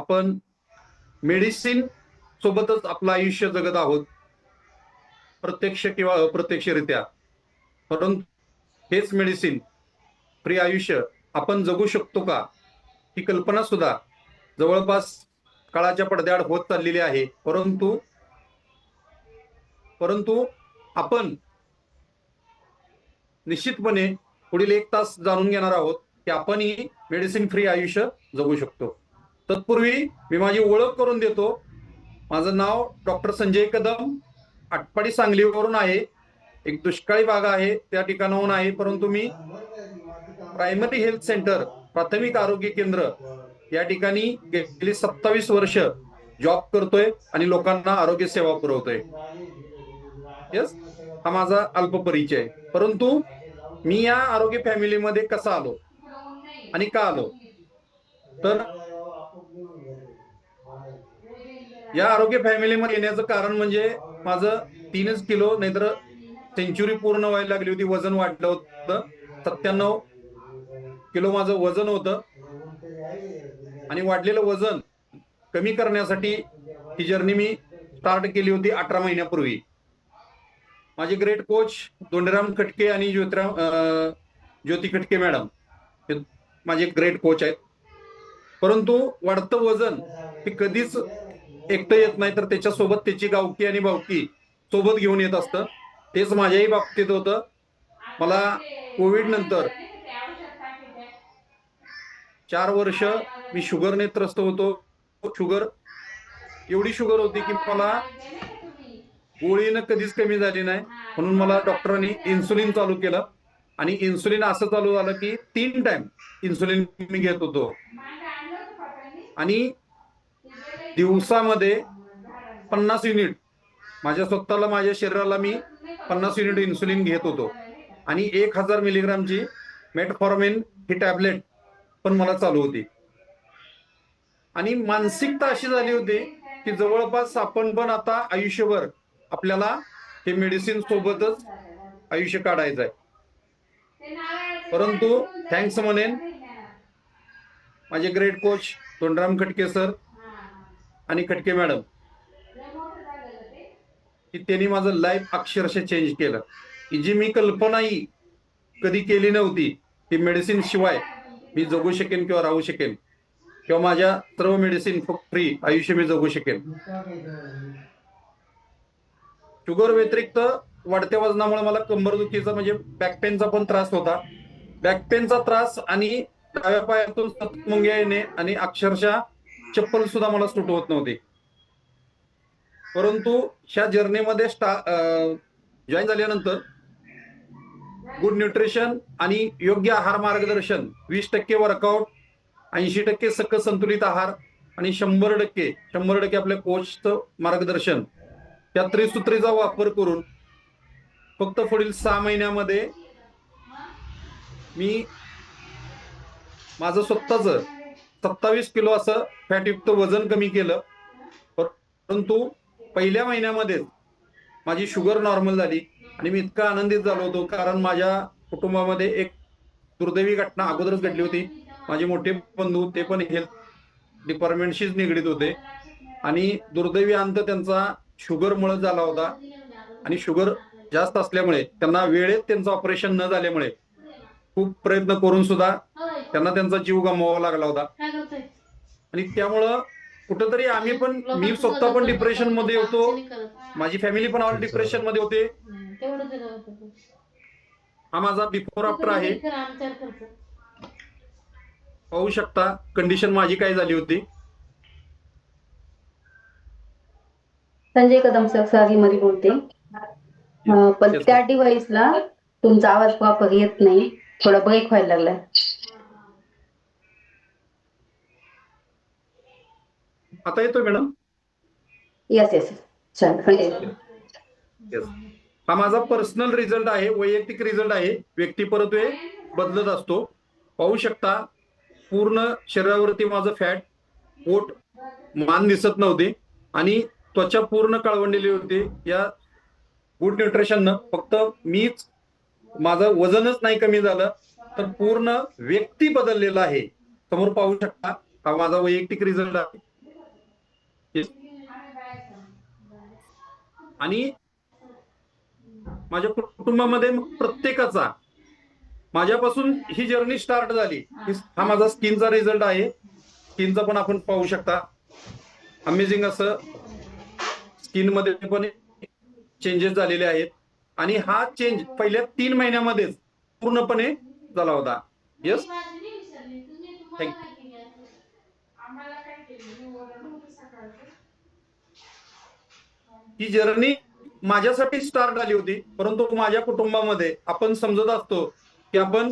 आपण मेडिसिन सोबतच आपलं आयुष्य जगत आहोत, प्रत्यक्ष किंवा अप्रत्यक्षरित्या. परंतु हेच मेडिसिन फ्री आयुष्य आपण जगू शकतो का, ही कल्पना सुद्धा जवळपास काळाच्या पडद्याआड होत चाललेली आहे. परंतु आपण निश्चितपणे पुढील 1 तास जाणून घेणार आहोत की आपण ही मेडिसिन फ्री आयुष्य जगू शकतो. तत्पूर्वी मी माझी ओळख करून देतो. माझं नाव डॉक्टर संजय कदम, आटपाडी सांगलीवरून आहे. एक दुष्काळी भाग आहे त्या ठिकाणाहून आहे, परंतु मी प्रायमरी हेल्थ सेंटर, प्राथमिक आरोग्य केंद्र या ठिकाणी गेली 27 वर्ष जॉब करतोय आणि लोकांना आरोग्य सेवा पुरवतोय. यस, हा माझा अल्प परिचय. परंतु मी या आरोग्य फॅमिलीमध्ये कसा आलो आणि का आलो, तर या आरोग्य फॅमिलीमध्ये येण्याचं कारण म्हणजे माझं 3 किलो नाहीतर सेंचुरी पूर्ण व्हायला लागली होती. वजन वाढलं होतं. 97 किलो माझं वजन होतं आणि वाढलेलं वजन कमी करण्यासाठी ही जर्नी मी स्टार्ट केली होती 18 महिन्यापूर्वी. माझे ग्रेट कोच दोंडीराम खटके आणि ज्योती खटके मॅडम हे माझे ग्रेट कोच आहेत. परंतु वाढतं वजन हे कधीच एकटं येत नाही, तर त्याच्यासोबत त्याची गावकी आणि भावकी सोबत घेऊन येत असतं. तेच माझ्याही बाबतीत होतं. मला कोविड नंतर 4 वर्ष मी शुगरने त्रस्त होतो. एवढी शुगर होती की मला गोळीनं कधीच कमी झाली नाही. म्हणून मला डॉक्टरांनी इन्सुलिन चालू केलं आणि इन्सुलिन असं चालू झालं की 3 टाइम इन्सुलिन मी घेत होतो आणि दिवसामध्ये 50 युनिट माझ्या स्वतःला, माझ्या शरीराला मी 50 युनिट इन्सुलिन घेत होतो आणि 1000 मिलीग्रामची मेटफॉर्मिन ही टॅबलेट पण मला चालू होती. आणि मानसिकता अशी झाली होती की जवळपास आपण पण आता आयुष्यभर आपल्याला हे मेडिसिन सोबतच आयुष्य काढायचं आहे. परंतु थँक्स म्हणेन माझे ग्रेट कोच दोंडराम खटके सर आणि खटके मॅडम की त्यांनी माझं लाईफ अक्षरशः चेंज केलं. की जी मी कल्पनाही कधी केली नव्हती की मेडिसिन शिवाय मी जगू शकेन किंवा राहू शकेन किंवा माझ्या सर्व मेडिसिन फ्री आयुष्य मी जगू शकेन. शुगर व्यतिरिक्त वाढत्या वजनामुळे मला कंबरदुखीचा म्हणजे बॅक पेनचा पण त्रास होता. बॅक पेनचा त्रास आणि डाव्या पायातून सतत मुंग्या येणे आणि अक्षरशः चप्पल सुद्धा मला सूट होत नव्हती. परंतु ह्या जर्नीमध्ये जॉईन झाल्यानंतर गुड न्यूट्रिशन आणि योग्य आहार मार्गदर्शन, 20% वर्कआउट, 80% सकस संतुलित आहार आणि 100% आपल्या कोचचं मार्गदर्शन या त्रिसूत्रीचा वापर करून फक्त पुढील 6 महिन्यामध्ये मी माझं स्वतःच 27 किलो असं फॅटयुक्त वजन कमी केलं. परंतु पहिल्या महिन्यामध्ये माझी शुगर नॉर्मल झाली आणि मी इतका आनंदित झालो होतो कारण माझ्या कुटुंबामध्ये एक दुर्दैवी घटना अगोदरच घडली होती. माझे मोठे बंधू ते पण हेल्थ डिपार्टमेंटशीच निगडीत होते आणि दुर्दैवी अंत त्यांचा शुगरमुळे झाला होता आणि शुगर जास्त असल्यामुळे त्यांना वेळेत त्यांचं ऑपरेशन न झाल्यामुळे खूप प्रयत्न करून सुद्धा त्यांना त्यांचा जीव गमवावा लागला होता. आणि त्यामुळं कुठंतरी मी स्वतः पण डिप्रेशन मध्ये होतो, माझी फॅमिली पण ऑल डिप्रेशन मध्ये होते. हा माझा बिफोर आफ्टर आहे. पाहू शकता कंडिशन माझी काय झाली होती. संजय कदम सर सारी मध्ये बोलते. पण त्या डिव्हाइसला तुमचा आवाज प्रॉपर येत नाही, थोडा ब्रेक व्हायला लागलाय. आता येतोय मॅडम? येस येस चालेल. हा माझा पर्सनल रिझल्ट आहे, वैयक्तिक रिझल्ट आहे. व्यक्तिपरत्वे बदलत असतो. पाहू शकता पूर्ण शरीरावरती माझं फॅट, पोट, मान दिसत नव्हते आणि त्वचा पूर्ण काळवंडलेली होती. या गुड न्यूट्रिशननं फक्त माझं वजनच नाही कमी झालं तर पूर्ण व्यक्ती बदललेला आहे. समोर पाहू शकता हा माझा वैयक्तिक रिझल्ट आहे. आणि माझ्या कुटुंबामध्ये प्रत्येकाचा, माझ्यापासून ही जर्नी स्टार्ट झाली. हा माझा स्किनचा रिझल्ट आहे. स्किनचा पण आपण पाहू शकता. अमेझिंग असं स्किन मध्ये पण चेंजेस झालेले आहेत. आणि हा चेंज पहिल्या 3 महिन्यामध्येच पूर्णपणे झाला होता. Yes, thank you. ही जर्नी माझ्यासाठी स्टार्ट झाली होती, परंतु माझ्या कुटुंबामध्ये आपण समजत असतो की आपण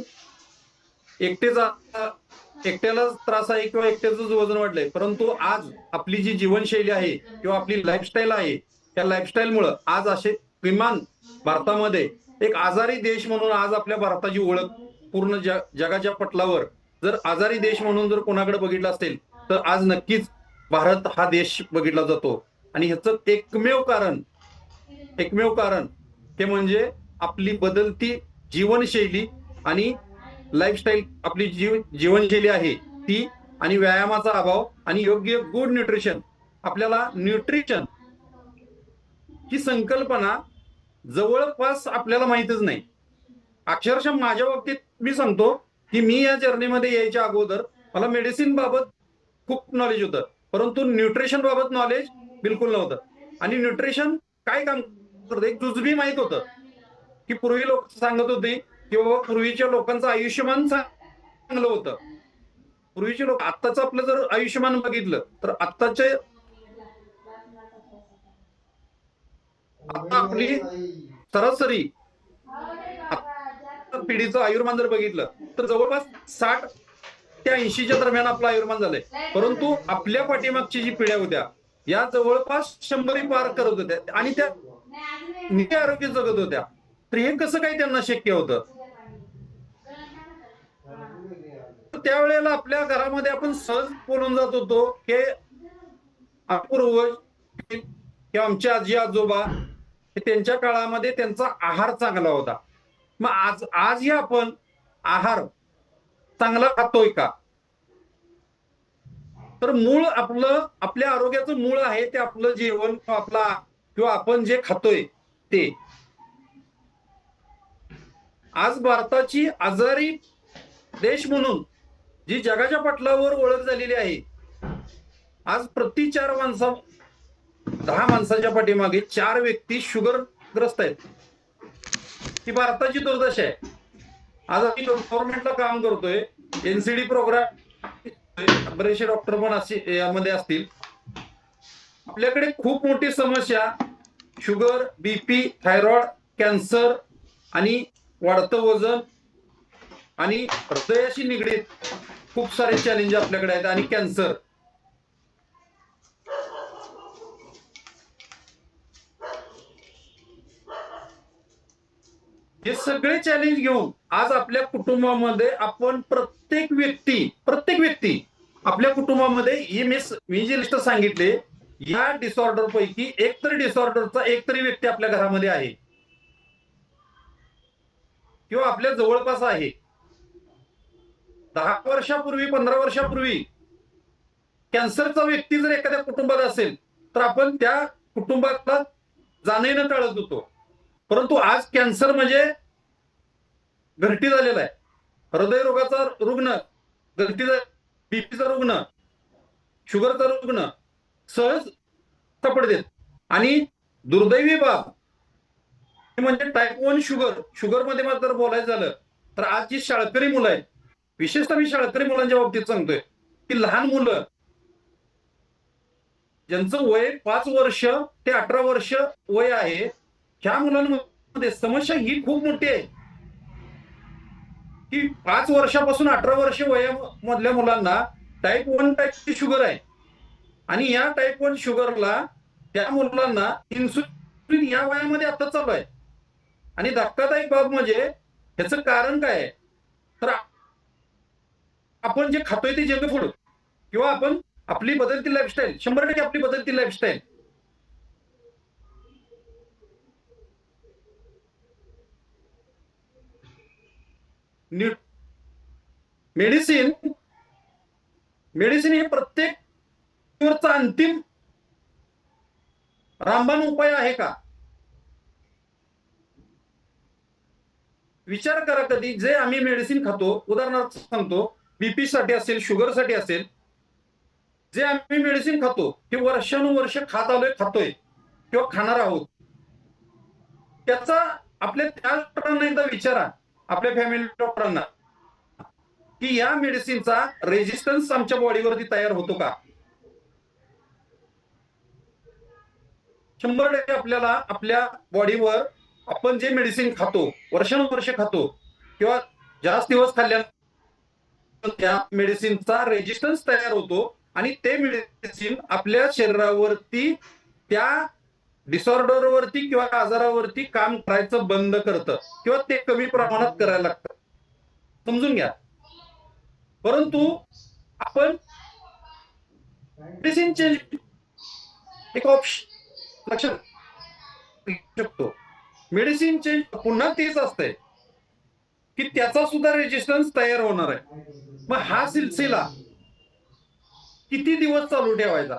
एकट्याला त्रास आहे किंवा एकट्याच वजन वाढलंय, परंतु आज आपली जी जीवनशैली आहे किंवा आपली लाईफस्टाईल आहे, त्या लाईफस्टाईलमुळे आज असे किमान भारतामध्ये एक आजारी देश म्हणून आज आपल्या भारताची ओळख पूर्ण जगाच्या पटलावर जर आजारी देश म्हणून जर कोणाकडे बघितलं असेल तर आज नक्कीच भारत हा देश बघितला जातो. आणि ह्याचं एकमेव कारण ते म्हणजे आपली बदलती जीवनशैली आणि लाईफस्टाईल. आपली जीवनशैली आहे ती, आणि व्यायामाचा अभाव आणि योग्य गुड न्यूट्रिशन. आपल्याला न्यूट्रिशन ही संकल्पना जवळपास आपल्याला माहितच नाही. अक्षरशः माझ्या बाबतीत मी सांगतो की मी या जर्नीमध्ये यायच्या अगोदर मला मेडिसिन बाबत खूप नॉलेज होतं, परंतु न्यूट्रिशन बाबत नॉलेज बिलकुल नव्हतं. आणि न्यूट्रिशन काय काम करतं एक जुजबी माहित होतं की पूर्वी लोक सांगत होते की बाबा पूर्वीच्या लोकांचं आयुष्यमान चांगलं होतं. पूर्वीचे लोक, आत्ताचं आपलं जर आयुष्यमान बघितलं तर आत्ताचे आता आपली सरासरी पिढीचं आयुर्मान जर बघितलं तर जवळपास 60 ते 80च्या दरम्यान आपलं आयुर्मान झालंय. परंतु आपल्या पाठीमागची जी पिढ्या होत्या या जवळपास 100 पार करत होत्या आणि त्या निरोगी आरोग्य जगत होत्या. तर हे कसं काही त्यांना शक्य होतं? त्यावेळेला आपल्या घरामध्ये आपण सहज बोलून जात होतो की पूर्वज किंवा आमचे आजी आजोबा त्यांच्या काळामध्ये त्यांचा आहार चांगला होता. मग आजही आपण आहार चांगला खातोय का? तर मूळ आपल्या आरोग्याचं मूळ आहे ते आपलं जेवण किंवा आपण जे खातोय ते. आज भारताची आजारी देश म्हणून जी जगाच्या पटलावर ओळख झालेली आहे, आज प्रति 10 माणसाच्या पाठीमागे 4 व्यक्ती शुगरग्रस्त आहेत. ही भारताची दुर्दशा आहे. आज आम्ही गव्हर्नमेंटला काम करतोय, एनसीडी प्रोग्राम, बरेचसे डॉक्टर पण यामध्ये असतील. आपल्याकडे खूप मोठी समस्या शुगर, बीपी, थायरॉइड, कॅन्सर आणि वाढतं वजन आणि हृदयाशी निगडीत खूप सारे चॅलेंज आपल्याकडे आहेत. आणि कॅन्सर, हे सगळे चॅलेंज घेऊन आज आपल्या कुटुंबामध्ये आपण प्रत्येक व्यक्ती आपल्या कुटुंबामध्ये मी जी लिस्ट सांगितले या डिसऑर्डर पैकी डिसऑर्डरचा एकतरी व्यक्ती आपल्या घरामध्ये आहे किंवा आपल्या जवळपास आहे. 10 वर्षापूर्वी, 15 वर्षापूर्वी कॅन्सरचा व्यक्ती जर एखाद्या कुटुंबात असेल तर आपण त्या कुटुंबाला जाणं टाळत होतो. परंतु आज कॅन्सर म्हणजे घरटी झालेला आहे. हृदयरोगाचा रुग्ण घरटी, बीपीचा रुग्ण, शुगरचा रुग्ण सहज सापडतात. आणि दुर्दैवी बाब म्हणजे टाईप 1 शुगर मध्ये मात्र बोलायचं झालं तर आज जी शाळकरी मुलं आहेत, विशेषतः मी शाळकरी मुलांच्या बाबतीत सांगतोय की लहान मुलं ज्यांचं वय 5 वर्ष ते 18 वर्ष वय आहे, ह्या मुलांमध्ये समस्या ही खूप मोठी आहे की 5 वर्षापासून 18 वर्ष वयामधल्या मुलांना टाईप 1 टाईपची शुगर आहे. आणि या टाईप 1 शुगरला त्या मुलांना इन्सुलिन या वयामध्ये आता चालू आहे. आणि धक्कादायक बाब म्हणजे ह्याचं कारण काय आहे तर आपण जे खातोय ते जंक फूड किंवा आपण आपली बदलती लाईफस्टाईल, 100% आपली बदलती लाईफस्टाईल. मेडिसिन हे प्रत्येक अंतिम रामबाण उपाय आहे का? विचार करा कधी. जे आम्ही मेडिसिन खातो, उदाहरणार्थ सांगतो, बीपी साठी असेल, शुगर साठी असेल, जे आम्ही मेडिसिन खातो ते वर्षानुवर्ष खातोय किंवा खाणार आहोत, त्याचा आपल्या त्या डॉक्टरांना एकदा विचारा, आपल्या फॅमिली डॉक्टरांना, की या मेडिसिनचा रेजिस्टन्स आमच्या बॉडीवरती तयार होतो का? 100% आपल्याला आपल्या बॉडीवर आपण जे मेडिसिन खातो, वर्षानुवर्ष खातो किंवा जास्त दिवस खाल्ल्यानंतर त्या मेडिसिनचा रेजिस्टन्स तयार होतो आणि ते मेडिसिन आपल्या शरीरावरती त्या डिसऑर्डरवरती किंवा आजारावरती काम करायचं बंद करतं किंवा ते कमी प्रमाणात करायला लागतं. समजून घ्या. परंतु आपण मेडिसिन चेंज एक ऑप्शन लक्षात शकतो. मेडिसिन चेंज पुन्हा तेच असतंय की त्याचा सुद्धा रेजिस्टन्स तयार होणार आहे. मग हा सिलसिला किती दिवस चालू ठेवायचा?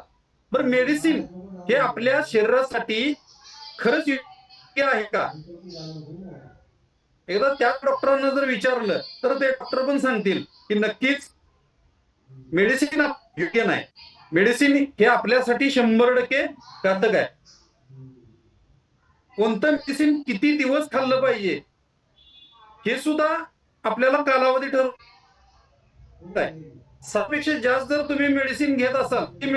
बरं, मेडिसिन हे आपल्या शरीरासाठी खरंच योग्य आहे का? एकदा त्या डॉक्टरांना जर विचारलं तर ते डॉक्टर पण सांगतील की नक्कीच मेडिसिन योग्य नाही. मेडिसिन हे आपल्यासाठी 100% घातक आहे. कोणतं मेडिसिन किती दिवस खाल्लं पाहिजे हे सुद्धा आपल्याला कालावधी ठरवता आहे. 7 पेक्षा जास्त जर तुम्ही मेडिसिन घेत असाल, ती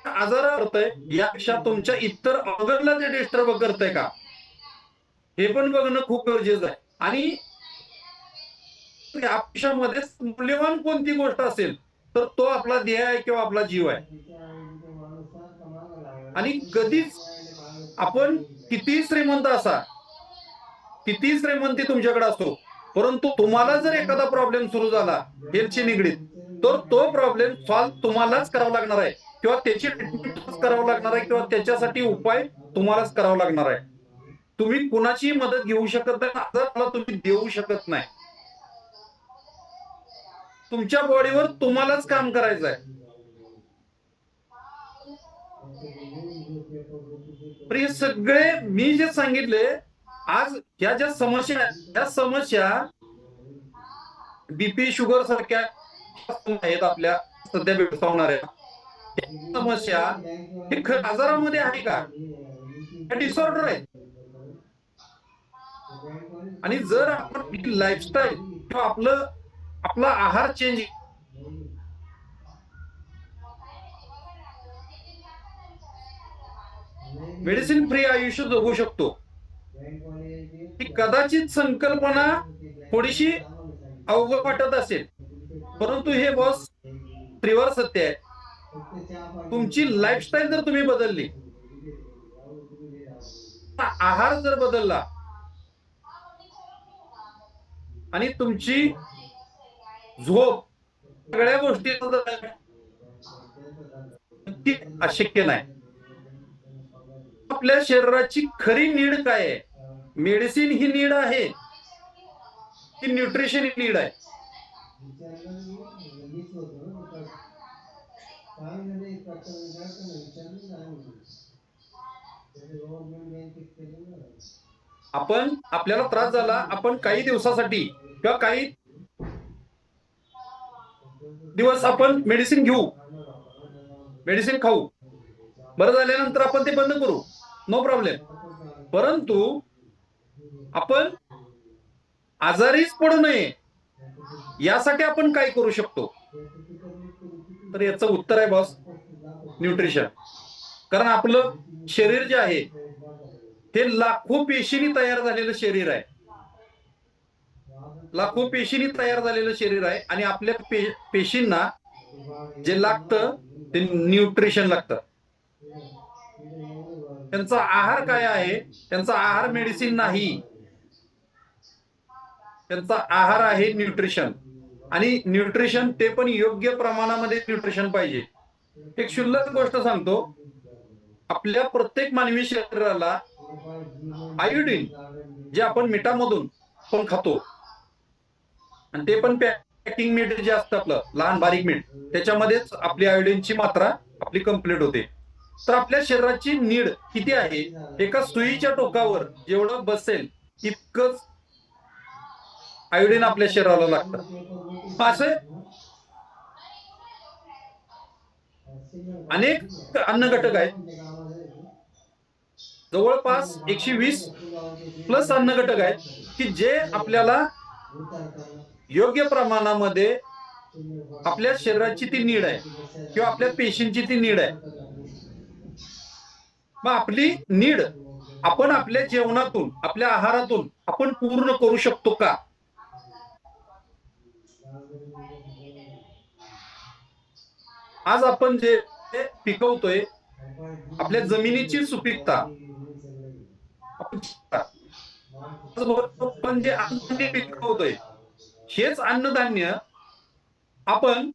आजार करतंय यापेक्षा तुमच्या इतर ऑर्गनला ते डिस्टर्ब करतंय का, हे पण बघणं खूप गरजेचं आहे. आणि आयुष्यामध्ये मूल्यवान कोणती गोष्ट असेल तर तो आपला देह आहे किंवा आपला जीव आहे. आणि कधीच आपण किती श्रीमंत असा, किती श्रीमंती तुमच्याकडे असतो, परंतु तुम्हाला जर एखादा प्रॉब्लेम सुरू झाला हेल्थशी निगडीत, तर तो प्रॉब्लेम सॉल्व्ह तुम्हालाच करावा लागणार आहे किंवा त्याची ट्रीटमेंट करावं लागणार आहे किंवा त्याच्यासाठी उपाय तुम्हालाच करावा लागणार आहे. तुम्ही कुणाची मदत घेऊ शकत नाही, आजाराला तुम्ही देऊ शकत नाही. तुमच्या बॉडीवर तुम्हालाच काम करायचं आहे. हे सगळे मी जे सांगितले आज, ह्या ज्या समस्या आहेत, त्या समस्या बीपी शुगर सारख्या आहेत आपल्या सध्या भेडसावणाऱ्या समस्या, हे आजारामध्ये आहे का? डिसऑर्डर आहे. आणि जर आपण लाईफस्टाईल किंवा आपला आहार चेंज, मेडिसिन फ्री आयुष्य जगू शकतो. ही कदाचित संकल्पना थोडीशी अवघड वाटत असेल, परंतु हे बॉस त्रिवार सत्य आहे. तुमची लाईफस्टाईल जर तुम्ही बदलली, आहार जर बदलला आणि तुमची झोप, सगळ्या गोष्टी अशक्य नाही. आपल्या शरीराची खरी नीड काय आहे? मेडिसिन ही नीड आहे की न्यूट्रिशन ही नीड आहे? आपण आपल्याला त्रास झाला, आपण काही दिवसासाठी किंवा काही दिवस आपण मेडिसिन घेऊ, मेडिसिन खाऊ, बरं झाल्यानंतर आपण ते बंद करू, नो प्रॉब्लेम. परंतु आपण आजारीच पडू नये यासाठी आपण काय करू शकतो? तर याचं उत्तर आहे बॉस, न्यूट्रिशन. कारण आपलं शरीर जे आहे ते लाखो पेशींनी तयार झालेलं शरीर आहे, लाखो पेशींनी तयार झालेलं शरीर आहे. आणि आपल्या पेशींना जे लागतं ते न्यूट्रिशन लागतं. त्यांचा आहार काय आहे? त्यांचा आहार मेडिसिन नाही, त्यांचा आहार आहे न्यूट्रिशन. आणि न्यूट्रिशन ते पण योग्य प्रमाणामध्ये न्यूट्रिशन पाहिजे. एक क्षुल्लक गोष्ट सांगतो, आपल्या प्रत्येक मानवी शरीराला आयोडीन जे आपण मिठामधून पण खातो, आणि ते पण पॅकिंग मीठ जे असतं आपलं लहान बारीक मीठ, त्याच्यामध्येच आपली आयोडीनची मात्रा आपली कंप्लीट होते. तर आपल्या शरीराची नीड किती आहे, एका सुईच्या टोकावर जेवढं बसेल इतकंच आयोडीन आपल्या शरीराला लागतं. असे अनेक अन्न घटक आहेत, जवळपास 120 प्लस अन्न घटक आहेत की जे आपल्याला योग्य प्रमाणामध्ये आपल्या शरीराची ती नीड आहे किंवा आपल्या पेशींची ती नीड आहे. मग आपली नीड आपण आपल्या जेवणातून, आपल्या आहारातून आपण पूर्ण करू शकतो का? आज आपण जे पिकवतोय, आपल्या जमिनीची सुपीकता आपण जे अन्नधान्य पिकवतोय, हेच अन्नधान्य आपण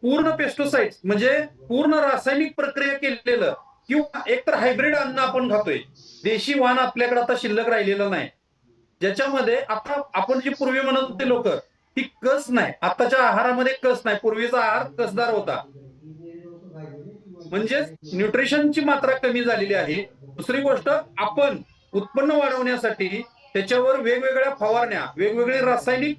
पूर्ण पेस्टिसाइड्स म्हणजे पूर्ण रासायनिक प्रक्रिया केलेलं किंवा एकतर हायब्रिड अन्न आपण खातोय. देशी वाण आपल्याकडे आता शिल्लक राहिलेलं नाही, ज्याच्यामध्ये आता आपण जी पूर्वी म्हणत होते लोक ती कस नाही, आताच्या आहारामध्ये कस नाही, पूर्वीचा आहार कसदार होता. म्हणजेच न्यूट्रिशनची मात्रा कमी झालेली आहे. दुसरी गोष्ट, आपण उत्पन्न वाढवण्यासाठी त्याच्यावर वेगवेगळ्या फवारण्या, वेगवेगळे रासायनिक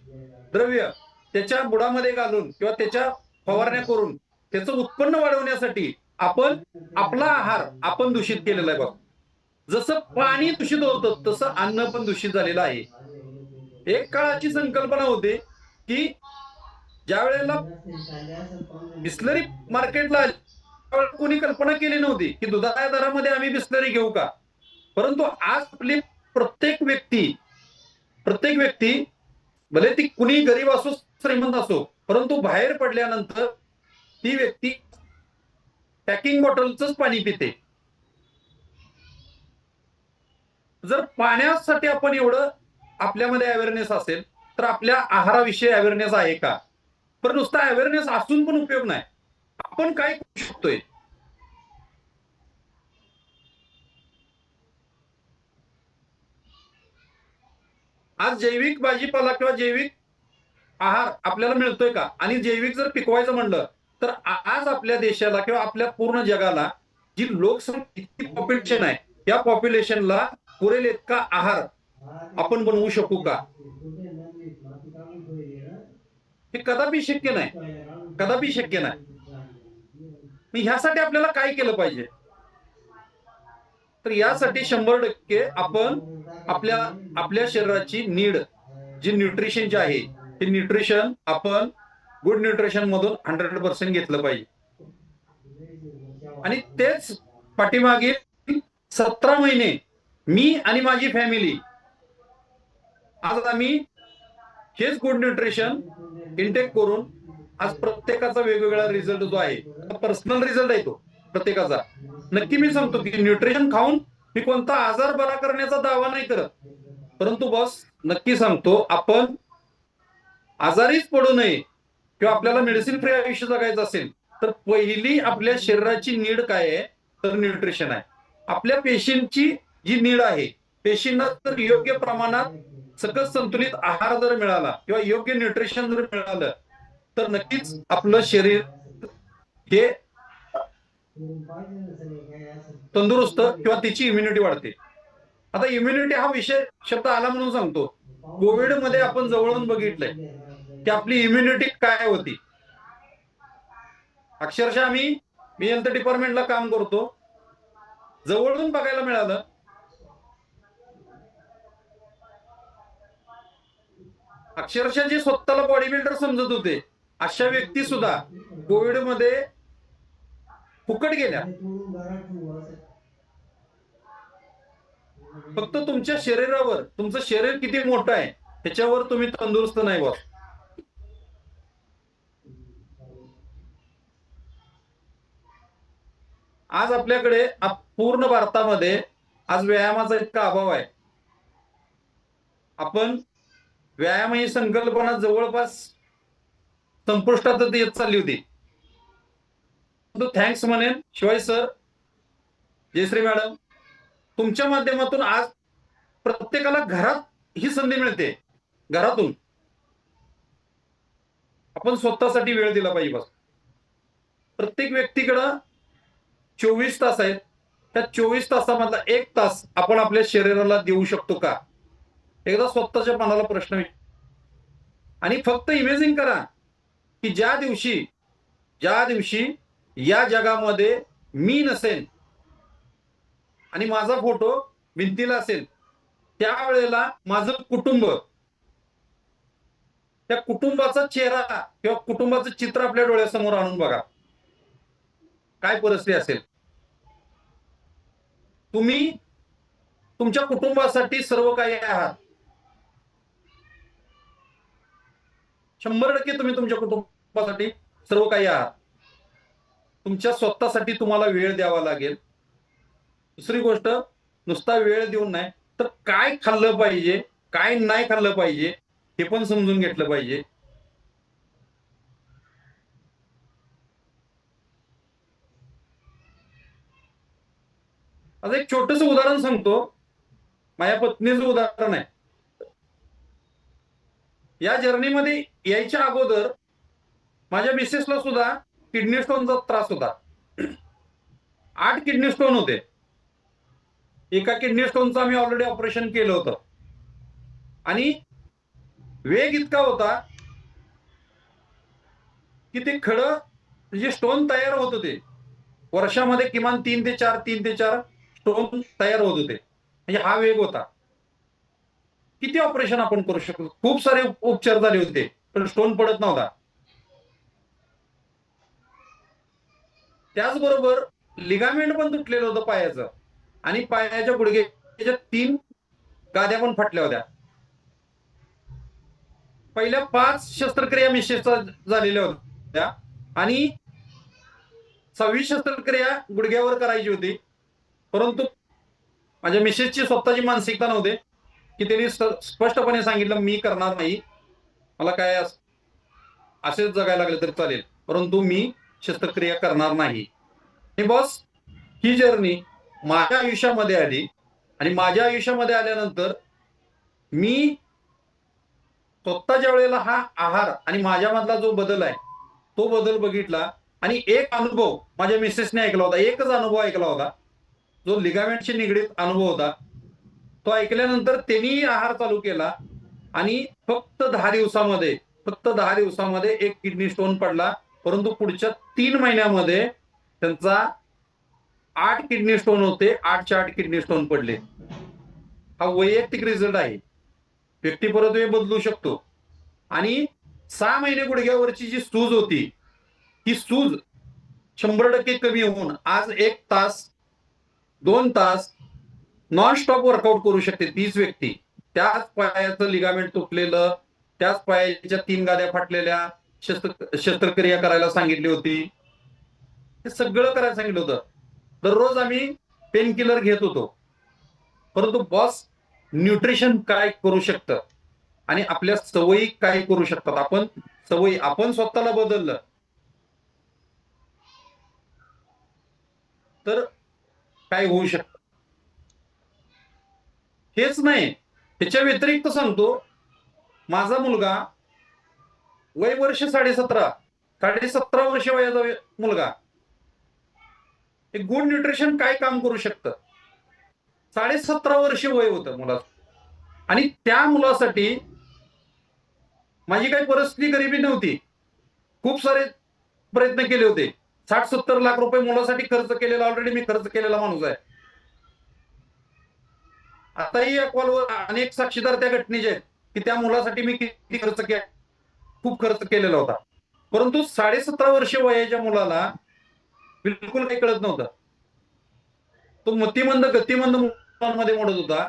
द्रव्य त्याच्या बुडामध्ये घालून किंवा त्याच्या फवारण्या करून त्याचं उत्पन्न वाढवण्यासाठी आपण आपला आहार आपण दूषित केलेला आहे. बघ, जसं पाणी दूषित होतं तसं अन्न पण दूषित झालेलं आहे. एक काळाची संकल्पना होती की ज्या वेळेला बिस्लरी मार्केटला आली त्यावेळेला कोणी कल्पना केली नव्हती की दुधाच्या दरामध्ये आम्ही बिस्लरी घेऊ का. परंतु आज आपली प्रत्येक व्यक्ती भले ती कुणी गरीब असो श्रीमंत असो, परंतु बाहेर पडल्यानंतर ती व्यक्ती पॅकिंग बॉटलचंच पाणी पिते. जर पाण्यासाठी आपण एवढं आपल्यामध्ये अवेअरनेस असेल तर आपल्या आहाराविषयी अवेअरनेस आहे का? पण नुसता अवेअरनेस असून पण उपयोग नाही. आपण काय करू शकतोय? आज जैविक भाजीपाला किंवा जैविक आहार आपल्याला मिळतोय का? आणि जैविक जर पिकवायचं म्हणलं तर आज आपल्या देशाला किंवा आपल्या पूर्ण जगाला जी लोकसंख्या पॉप्युलेशन आहे, या पॉप्युलेशनला पुरेल इतका आहार आपण बनवू शकू का? हे कदापि शक्य नाही, कदापि शक्य नाही. ह्यासाठी आपल्याला काय केलं पाहिजे? तर यासाठी 100% आपण आपल्या शरीराची नीड जी न्यूट्रिशनची आहे ते न्यूट्रिशन आपण गुड न्यूट्रिशन मधून 100% घेतलं पाहिजे. आणि तेच पाठीमागे 17 महिने मी आणि माझी फॅमिली आज आम्ही हेच गुड न्यूट्रिशन इंटेक करून आज प्रत्येकाचा वेगवेगळा रिझल्ट जो आहे, पर्सनल रिझल्ट आहे तो प्रत्येकाचा. नक्की मी सांगतो की न्यूट्रिशन खाऊन मी कोणता आजार बरा करण्याचा दावा नाही करत, परंतु बस नक्की सांगतो आपण आजारीच पडू नये किंवा आपल्याला मेडिसिन फ्री आयुष्य जगायचं असेल तर पहिली आपल्या शरीराची नीड काय आहे तर न्यूट्रिशन आहे. आपल्या पेशींची जी नीड आहे, पेशींना जर योग्य प्रमाणात सकस संतुलित आहार जर मिळाला किंवा योग्य न्यूट्रिशन जर मिळालं तर नक्कीच आपलं शरीर हे तंदुरुस्त किंवा त्याची इम्युनिटी वाढते. आता इम्युनिटी हा विषय शब्द आला म्हणून सांगतो, कोविड मध्ये आपण जवळून बघितलंय की आपली इम्युनिटी काय होती. अक्षरशः मी हेल्थ डिपार्टमेंटला काम करतो, जवळून बघायला मिळालं अक्षरशः जे स्वतःला बॉडी बिल्डर समजत होते अशा व्यक्ती सुद्धा कोविड मध्ये फुकट गेल्या. फक्त तुमच्या शरीरावर, तुमचं शरीर किती मोठं आहे ह्याच्यावर तुम्ही तंदुरुस्त नाही व्हा. आज आपल्याकडे पूर्ण भारतामध्ये आज व्यायामाचा इतका अभाव आहे. आपण व्यायाम ही संकल्पना जवळपास संपुष्टात येत चालली होती. थँक्स म्हणेन शिवाय सर, जयश्री मॅडम, तुमच्या माध्यमातून आज प्रत्येकाला घरात ही संधी मिळते. घरातून आपण स्वतःसाठी वेळ दिला पाहिजे. बस प्रत्येक व्यक्तीकडं 24 तास आहेत, त्या 24 तासामधला 1 तास आपण आपल्या शरीराला देऊ शकतो का? एकदा स्वतःच्या मनाला प्रश्न आणि फक्त इमेजिन करा की ज्या दिवशी या जगामध्ये मी नसेन आणि माझा फोटो भिंतीला असेल, त्यावेळेला माझं कुटुंब, त्या कुटुंबाचा चेहरा किंवा कुटुंबाचं चित्र आपल्या डोळ्यासमोर आणून बघा, काय परिस्थिती असेल. तुम्ही तुमच्या कुटुंबासाठी सर्व काही आहात. 100% तुम्ही तुमच्या कुटुंबासाठी सर्व काही आहात. तुमच्या स्वतःसाठी तुम्हाला वेळ द्यावा लागेल. दुसरी गोष्ट, नुसता वेळ देऊन नाही तर काय खाल्लं पाहिजे, काय नाही खाल्लं पाहिजे हे पण समजून घेतलं पाहिजे. आता एक छोटस उदाहरण सांगतो. माझ्या पत्नीचं उदाहरण आहे. या जर्नीमध्ये यायच्या अगोदर माझ्या मिसेसला सुद्धा किडनी स्टोनचा त्रास होता. 8 किडनी स्टोन होते. एका किडनी स्टोनचं आम्ही ऑलरेडी ऑपरेशन केलं होतं आणि वेग इतका होता की ते खडं जे स्टोन तयार होत होते, वर्षामध्ये किमान 3 ते 4 स्टोन तयार होत होते. म्हणजे हा वेग होता. किती ऑपरेशन आपण करू शकतो, खूप सारे उपचार झाले होते, पण स्टोन पडत नव्हता. त्याचबरोबर लिगामेंट पण तुटलेलं होतं पायाचं आणि पायाच्या गुडघ्याच्या 3 गाद्या पण फाटल्या होत्या. पहिल्या 5 शस्त्रक्रिया मिसेसच्या झालेल्या होत्या आणि 6वी शस्त्रक्रिया गुडघ्यावर करायची होती. परंतु माझ्या मिसेसची स्वतःची मानसिकता नव्हते की त्यांनी स्पष्टपणे सांगितलं, मी करणार नाही, मला काय असेच जगायला लागले तरी चालेल, परंतु मी शस्त्रक्रिया करणार नाही. हे बॉस, ही जर्नी माझ्या आयुष्यामध्ये आली आणि माझ्या आयुष्यामध्ये आल्यानंतर मी स्वतः ज्या वेळेला हा आहार आणि माझ्यामधला जो बदल आहे तो बदल बघितला आणि एक अनुभव माझ्या मिसेसने ऐकला होता, एकच अनुभव ऐकला होता, जो लिगामेंटशी निगडीत अनुभव होता. तो ऐकल्यानंतर त्यांनी आहार चालू केला आणि फक्त 10 दिवसामध्ये एक किडनी स्टोन पडला. परंतु पुढच्या 3 महिन्यामध्ये त्यांचा 8 किडनी स्टोन होते, 8च्या 8 किडनी स्टोन पडले. हा वैयक्तिक रिझल्ट आहे. व्यक्ती परत हे बदलू शकतो. आणि 6 महिने गुडघ्यावरची जी सूज होती, ही सूज 100% कमी होऊन आज 1 तास 2 तास नॉन स्टॉप वर्कआउट करू शकते तीच व्यक्ती. त्याच पायाचं लिगामेंट तुटलेलं, त्याच पायाच्या 3 गाद्या फाटलेल्या, शस्त्रक्रिया करायला सांगितली होती, हे सगळं करायला सांगितलं होतं. दररोज आम्ही पेन किलर घेत होतो. परंतु बॉस, न्यूट्रिशन काय करू शकतं आणि आपल्या सवयी काय करू शकतात. आपण स्वतःला बदललं तर काय होऊ शकतं. हेच नाही, त्याच्या व्यतिरिक्त सांगतो, माझा मुलगा वय वर्ष 17.5 वर्ष वयाचा मुलगा, एक गुड न्यूट्रिशन काय काम करू शकतं. 17.5 वर्ष वय होतं मुलाचं आणि त्या मुलासाठी माझी काही परिस्थिती गरिबी नव्हती. खूप सारे प्रयत्न केले होते. 60-70 लाख रुपये मुलासाठी खर्च केलेला, ऑलरेडी मी खर्च केलेला माणूस आहे. आताही या कॉलवर अनेक साक्षीदार त्या घटनेचे आहेत की त्या मुलासाठी मी किती खर्च केला, खूप खर्च केलेला होता. परंतु 17.5 वर्ष वयाच्या मुलाला बिलकुल काही कळत नव्हतं. तो मतिमंद गतिमंद मुलांमध्ये मोडत होता.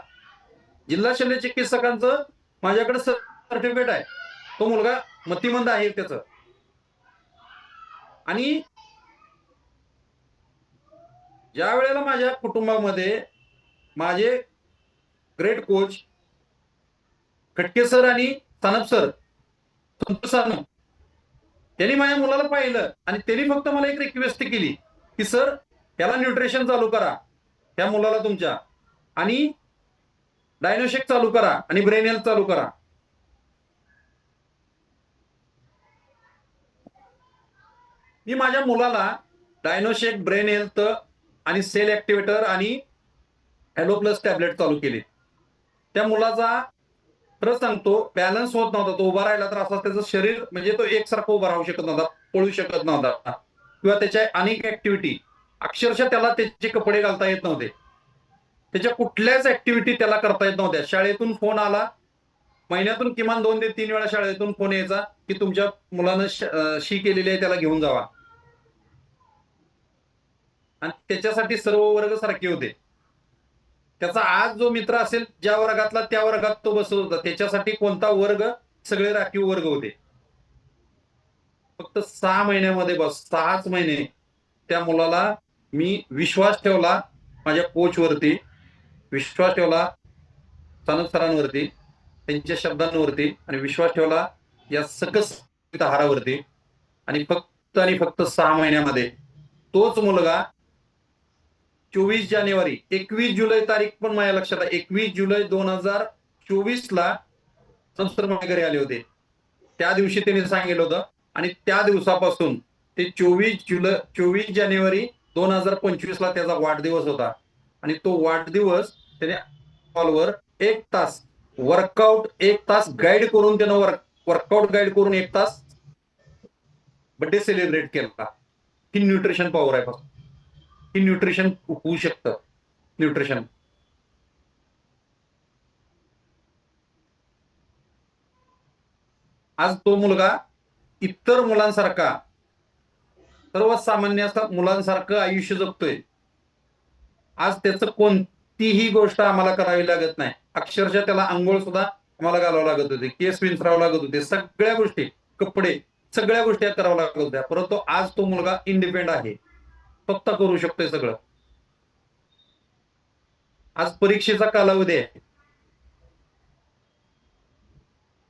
जिल्हा शल्य चिकित्सकांचं माझ्याकडे सर्टिफिकेट आहे, तो मुलगा मतिमंद आहे त्याचं. आणि ज्या वेळेला माझ्या कुटुंबामध्ये माझे ग्रेट कोच खटके सर आणि सानप सर, संतोष सानप, त्यांनी माझ्या मुलाला पाहिलं आणि त्यांनी फक्त मला एक रिक्वेस्ट केली की सर, त्याला न्यूट्रिशन चालू करा, त्या मुलाला तुमच्या, आणि डायनोशेक चालू करा आणि ब्रेन हेल्थ चालू करा. मी माझ्या मुलाला डायनोशेक, ब्रेन हेल्थ आणि सेल ऍक्टिव्हेटर आणि हॅलो प्लस टॅबलेट चालू केले. त्या मुलाचा खरं सांगतो बॅलन्स होत नव्हता. तो उभा राहिला तर असं त्याचं शरीर म्हणजे तो एकसारखं उभा राहू शकत नव्हता, पळू शकत नव्हता किंवा त्याच्या अनेक ऍक्टिव्हिटी अक्षरशः त्याला त्याचे कपडे घालता येत नव्हते. त्याच्या कुठल्याच ऍक्टिव्हिटी त्याला करता येत नव्हत्या. शाळेतून फोन आला, महिन्यातून किमान 2 ते 3 वेळा शाळेतून फोन यायचा की तुमच्या मुलानं शी केलेली आहे, त्याला घेऊन जावा. आणि त्याच्यासाठी सर्व वर्ग सारखे होते. त्याचा आज जो मित्र असेल ज्या वर्गातला त्या वर्गात तो बसत होता. त्याच्यासाठी कोणता वर्ग, सगळे राखीव वर्ग होते. फक्त 6 महिन्यामध्ये, बस 6च महिने त्या मुलाला मी विश्वास ठेवला माझ्या कोचवरती, विश्वास ठेवला सानप सरांवरती, त्यांच्या शब्दांवरती, आणि विश्वास ठेवला या सकस आहारावरती. आणि फक्त 6 महिन्यामध्ये तोच मुलगा 24 जानेवारी 21 जुलै तारीख पण माझ्या लक्षात आहे. 21 जुलै 2024 ला संस्तर माझ्या घरी आले होते. त्या दिवशी त्यांनी सांगितलं होतं आणि त्या दिवसापासून ते 24 जानेवारी 2025 ला त्याचा वाढदिवस होता. आणि तो वाढदिवस त्याने कॉलवर 1 तास वर्कआउट, 1 तास गाईड करून, त्यानं वर्कआउट गाईड करून 1 तास बर्थडे सेलिब्रेट केला. ही न्यूट्रिशन पॉवर आहे. ही न्यूट्रिशन होऊ शकतं. न्यूट्रिशन आज तो मुलगा इतर मुलांसारखा, सर्वसामान्य मुलांसारखं आयुष्य जगतोय. आज त्याचं कोणतीही गोष्ट आम्हाला करावी लागत नाही. अक्षरशः त्याला आंघोळ सुद्धा आम्हाला घालावं लागत होते, केस विंचरावं लागत होते, सगळ्या गोष्टी, कपडे, सगळ्या गोष्टी कराव्या लागत होत्या. परंतु आज तो मुलगा इंडिपेंडंट आहे, स्वतः करू शकतोय सगळं. आज परीक्षेचा कालावधी आहे.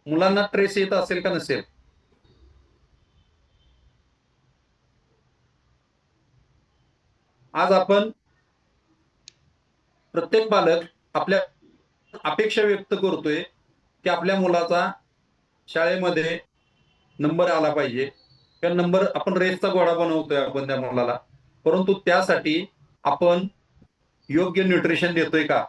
मुलांना ट्रेस येत असेल का नसेल? आज आपण प्रत्येक पालक आपल्या अपेक्षा व्यक्त करतोय की आपल्या मुलाचा शाळेमध्ये नंबर आला पाहिजे. त्या नंबर आपण रेसचा घोडा बनवतोय आपण त्या मुलाला. परंतु त्यासाठी आपण योग्य न्यूट्रिशन देतोय का?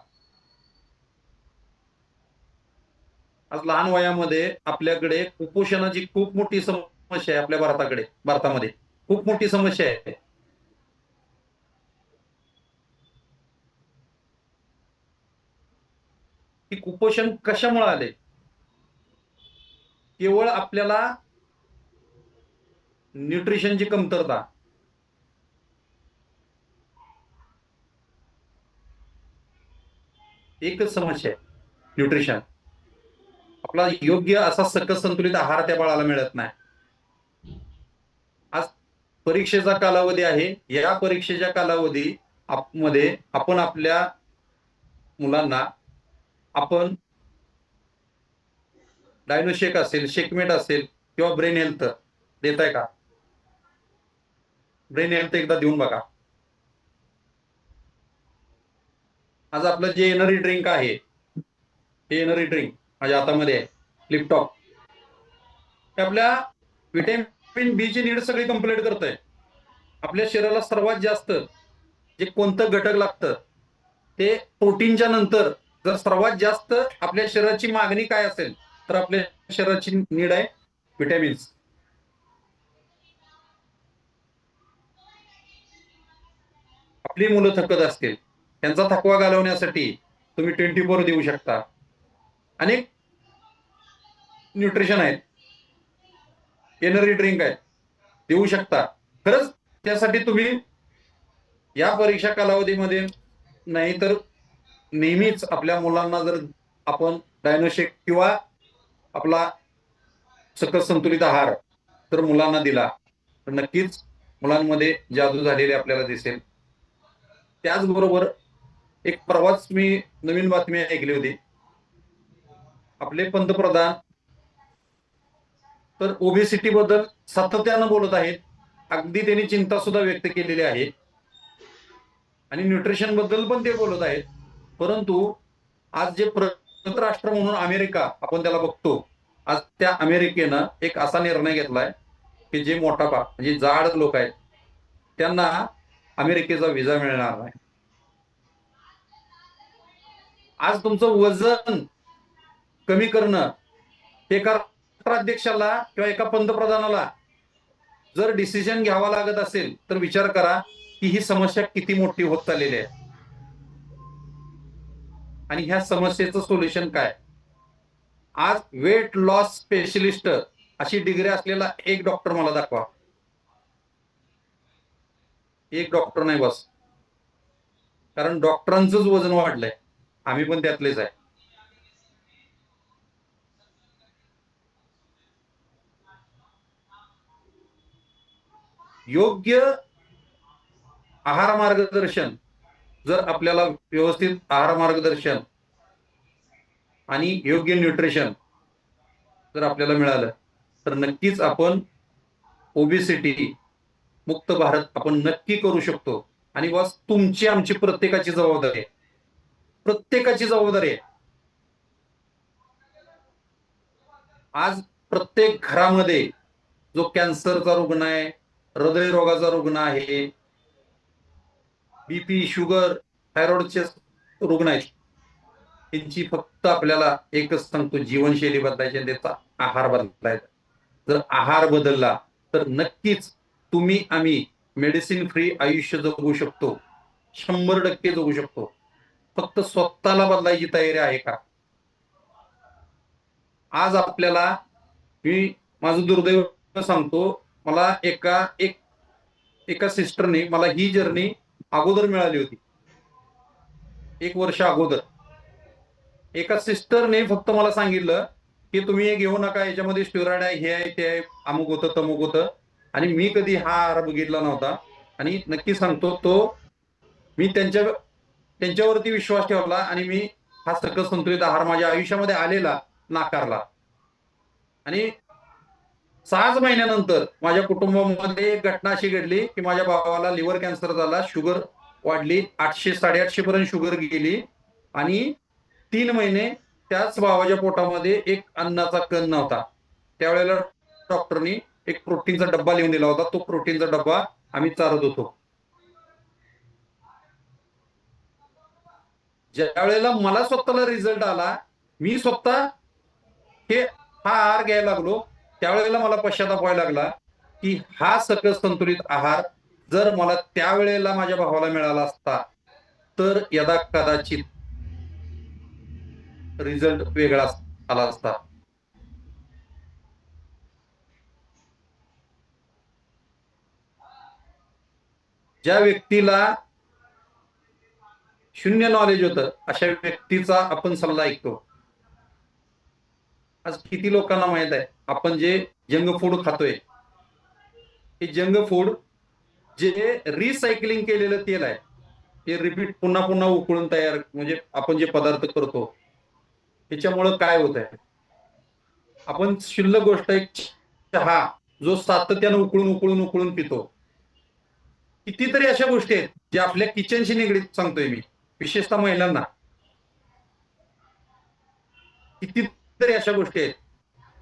आज लहान वयामध्ये आपल्याकडे कुपोषणाची खूप मोठी समस्या आहे. आपल्या भारतामध्ये खूप मोठी समस्या आहे. की कुपोषण कशामुळे आले? केवळ आपल्याला न्यूट्रिशनची कमतरता. एकच समस्या आहे, न्यूट्रिशन. आपला योग्य असा सकस संतुलित आहार त्या बाळाला मिळत नाही. आज परीक्षेचा कालावधी आहे. या परीक्षेच्या कालावधी मध्ये आपण आपल्या मुलांना आपण डायनोशेक असेल, शेकमेट असेल किंवा ब्रेन हेल्थ देताय का? ब्रेन हेल्थ एकदा देऊन बघा. आज आपलं जे एनर्जी ड्रिंक आहे, हे एनर्जी ड्रिंक माझ्या हातामध्ये आहे, लिपटॉप, हे आपल्या व्हिटॅमिन बी ची नीड सगळी कंप्लीट करतंय. आपल्या शरीराला सर्वात जास्त जे कोणतं घटक लागतं ते प्रोटीनच्या नंतर जर सर्वात जास्त आपल्या शरीराची मागणी काय असेल तर आपल्या शरीराची नीड आहे व्हिटॅमिन्स. आपली मुलं थकत असतील, त्यांचा थकवा घालवण्यासाठी तुम्ही 24 देऊ शकता. अनेक न्यूट्रिशन आहेत, एनर्जी ड्रिंक आहेत, देऊ शकता. खरंच त्यासाठी तुम्ही या परीक्षा कालावधीमध्ये नाही तर नेहमीच आपल्या मुलांना जर आपण डायनोशेक किंवा आपला सकस संतुलित आहार तर मुलांना दिला तर नक्कीच मुलांमध्ये जादू झालेली आपल्याला दिसेल. त्याचबरोबर एक परवाच मी नवीन बातमी ऐकली होती. आपले पंतप्रधान तर ओबेसिटी बद्दल सातत्यानं बोलत आहेत. अगदी त्यांनी चिंता सुद्धा व्यक्त केलेली आहे आणि न्यूट्रिशन बद्दल पण ते बोलत आहेत. परंतु आज जे प्रगत राष्ट्र म्हणून अमेरिका आपण त्याला बघतो, आज त्या अमेरिकेनं एक असा निर्णय घेतलाय की जे मोठापा म्हणजे जाड लोक आहेत त्यांना अमेरिकेचा व्हिसा मिळणार नाही. आज तुमचं वजन कमी करणं, एका राष्ट्राध्यक्षाला किंवा एका पंतप्रधानाला जर डिसिजन घ्यावा लागत असेल तर विचार करा की ही समस्या किती मोठी होत चाललेली आहे आणि ह्या समस्येचं सोल्युशन काय. आज वेट लॉस स्पेशलिस्ट अशी डिग्री असलेला एक डॉक्टर मला दाखवा. एक डॉक्टर नाही बस, कारण डॉक्टरांचंच वजन वाढलंय, आम्ही पण त्यातलेच आहे. योग्य आहार मार्गदर्शन, जर आपल्याला व्यवस्थित आहार मार्गदर्शन आणि योग्य न्यूट्रिशन जर आपल्याला मिळालं तर नक्कीच आपण ओबेसिटी मुक्त भारत आपण नक्की करू शकतो. आणि बस तुमची आमची प्रत्येकाची जबाबदारी आहे, प्रत्येकाची जबाबदारी आहे. आज प्रत्येक घरामध्ये जो कॅन्सरचा रुग्ण आहे, हृदयरोगाचा रुग्ण आहे, बीपी शुगर थायरॉइडचे रुग्ण आहेत, त्यांची फक्त आपल्याला एकच सांगतो, जीवनशैली बदलायची, त्याचा आहार बदलायचा. जर आहार बदलला तर नक्कीच तुम्ही आम्ही मेडिसिन फ्री आयुष्य जगू शकतो, 100% जगू शकतो. फक्त स्वतःला बदलायची तयारी आहे का. आज आपल्याला मी माझं दुर्दैव सांगतो, मला एका सिस्टरने मला ही जर्नी अगोदर मिळाली होती, 1 वर्ष अगोदर. एका सिस्टरने फक्त मला सांगितलं की तुम्ही हे घेऊ नका, याच्यामध्ये स्टेरॉइड आहे, हे आहे, ते आहे, अमुक होतं तमुक होतं. आणि मी कधी हा आहार बघितला नव्हता. आणि नक्की सांगतो, तो मी त्यांच्यावरती विश्वास ठेवला आणि मी हा सकस संतुलित आहार माझ्या आयुष्यामध्ये आलेला नाकारला. आणि 6च महिन्यानंतर माझ्या कुटुंबामध्ये एक घटना अशी घडली की माझ्या भावाला लिव्हर कॅन्सर झाला, शुगर वाढली, 800 850 पर्यंत शुगर गेली. आणि 3 महिने त्याच भावाच्या पोटामध्ये एक अन्नाचा कण नव्हता. त्यावेळेला डॉक्टरनी एक प्रोटीनचा डब्बा लिहून दिला होता, तो प्रोटीनचा डब्बा आम्ही चारत होतो. ज्या वेळेला मला स्वतःला रिझल्ट आला, मी स्वतः हा आहार घ्यायला लागलो, त्यावेळेला मला पश्चाताप व्हायला लागला की हा सकस संतुलित आहार जर मला त्यावेळेला माझ्या भावाला मिळाला असता तर यदा कदाचित रिझल्ट वेगळा आला असता. ज्या व्यक्तीला शून्य नॉलेज होतं अशा व्यक्तीचा आपण सल्ला ऐकतो. आज किती लोकांना माहित आहे आपण जे जंक फूड खातोय, हे जंक फूड जे रिसायकलिंग केलेलं तेल आहे, ते रिपीट पुन्हा पुन्हा उकळून तयार, म्हणजे आपण जे पदार्थ करतो त्याच्यामुळं काय होत आहे, आपण शिल्लक गोष्ट एक चहा जो सातत्यानं उकळून उकळून उकळून पितो. कितीतरी अशा गोष्टी आहेत ज्या आपल्या किचनशी निगडीत सांगतोय मी, विशेषतः महिलांना. कितीतरी अशा गोष्टी आहेत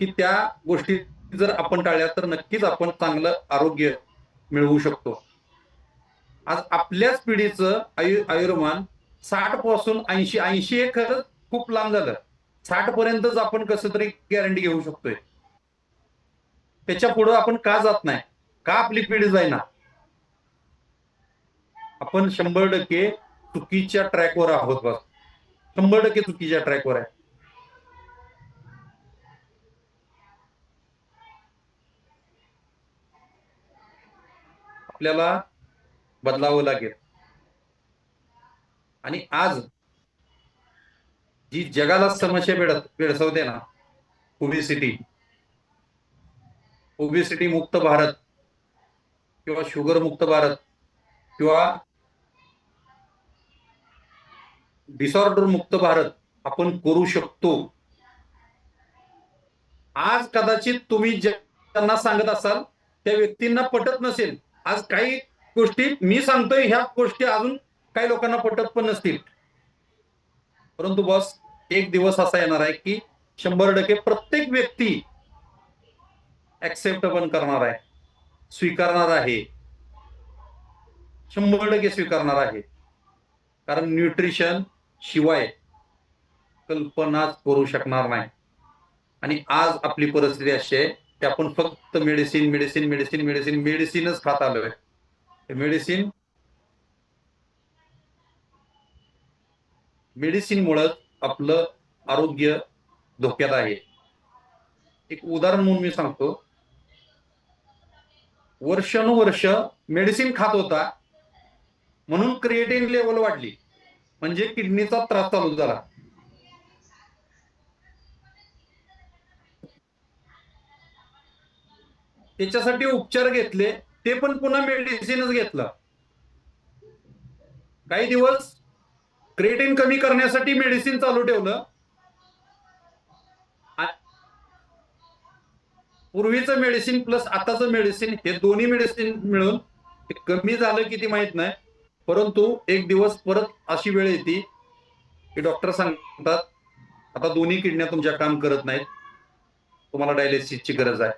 की त्या गोष्टी जर आपण टाळल्या तर नक्कीच आपण चांगलं आरोग्य मिळवू शकतो. आज आपल्याच पिढीचं आयुर्मान 60 पासून 80 हे खरंच खूप लांब झालं. 60 पर्यंतच आपण कसं तरी गॅरंटी घेऊ शकतोय. त्याच्या पुढे आपण का जात नाही, का आपली पिढी जाईना. आपण 100% चुकीच्या ट्रॅकवर आहोत. बस 100% चुकीच्या ट्रॅकवर आहे. आपल्याला बदलावं लागेल. आणि आज जी जगाला समस्या भेडसावते ना, ओबेसिटी मुक्त भारत किंवा शुगर मुक्त भारत किंवा डिसऑर्डर मुक्त भारत आपण करू शकतो. आज कदाचित तुम्ही ज्यांना सांगत असाल त्या व्यक्तींना पटत नसेल. आज काही गोष्टी मी सांगतोय, ह्या गोष्टी अजून काही लोकांना पटत पण नसतील. परंतु बस एक दिवस असा येणार आहे की 100% प्रत्येक व्यक्ती ऍक्सेप्ट पण करणार आहे, स्वीकारणार आहे. 100% स्वीकारणार आहे. कारण न्यूट्रिशन शिवाय कल्पनाच करू शकणार नाही. आणि आज आपली परिस्थिती अशी आहे की आपण फक्त मेडिसिन मेडिसिन मेडिसिन मेडिसिन मेडिसिनच खात आलोय. मेडिसिन मेडिसिनमुळे आपलं आरोग्य धोक्यात आहे. एक उदाहरण म्हणून मी सांगतो. वर्षानुवर्ष मेडिसिन खात होता म्हणून क्रिएटिन लेवल वाढली, म्हणजे किडनीचा त्रास चालू झाला. त्याच्यासाठी उपचार घेतले, ते पण पुन्हा मेडिसिनच घेतलं. काही दिवस क्रिएटिन कमी करण्यासाठी मेडिसिन चालू ठेवलं. पूर्वीचं मेडिसिन प्लस आताचं मेडिसिन हे दोन्ही मेडिसिन मिळून कमी झालं किती माहित नाही. परंतु एक दिवस परत अशी वेळ येते की डॉक्टर सांगतात आता दोन्ही किडन्या तुमच्या काम करत नाहीत, तुम्हाला डायलिसिसची गरज आहे.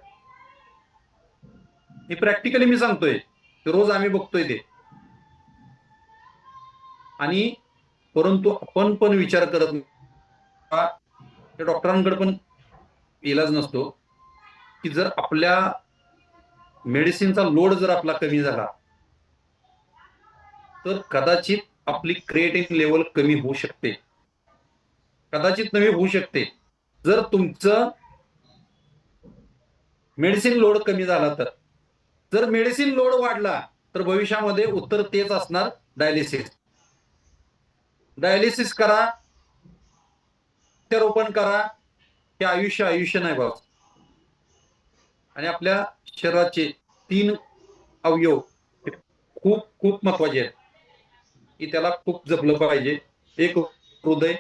हे प्रॅक्टिकली मी सांगतोय, रोज आम्ही बघतोय ते. आणि परंतु आपण पण विचार करत नाही, डॉक्टरांकडे पण इलाज नसतो की जर आपल्या मेडिसिनचा लोड जर आपला कमी झाला तर कदाचित आपली क्रिएटिन लेवल कमी होऊ शकते, कदाचित नवी होऊ शकते. जर तुमचं मेडिसिन लोड कमी झाला तर. जर मेडिसिन लोड वाढला तर भविष्यामध्ये उत्तर तेच असणार, डायलिसिस. डायलिसिस करा, प्रत्यारोपण करा, हे आयुष्य नाही बाबा. आणि आपल्या शरीराचे 3 अवयव खूप खूप महत्वाचे आहेत की त्याला खूप जपलं पाहिजे. एक हृदय,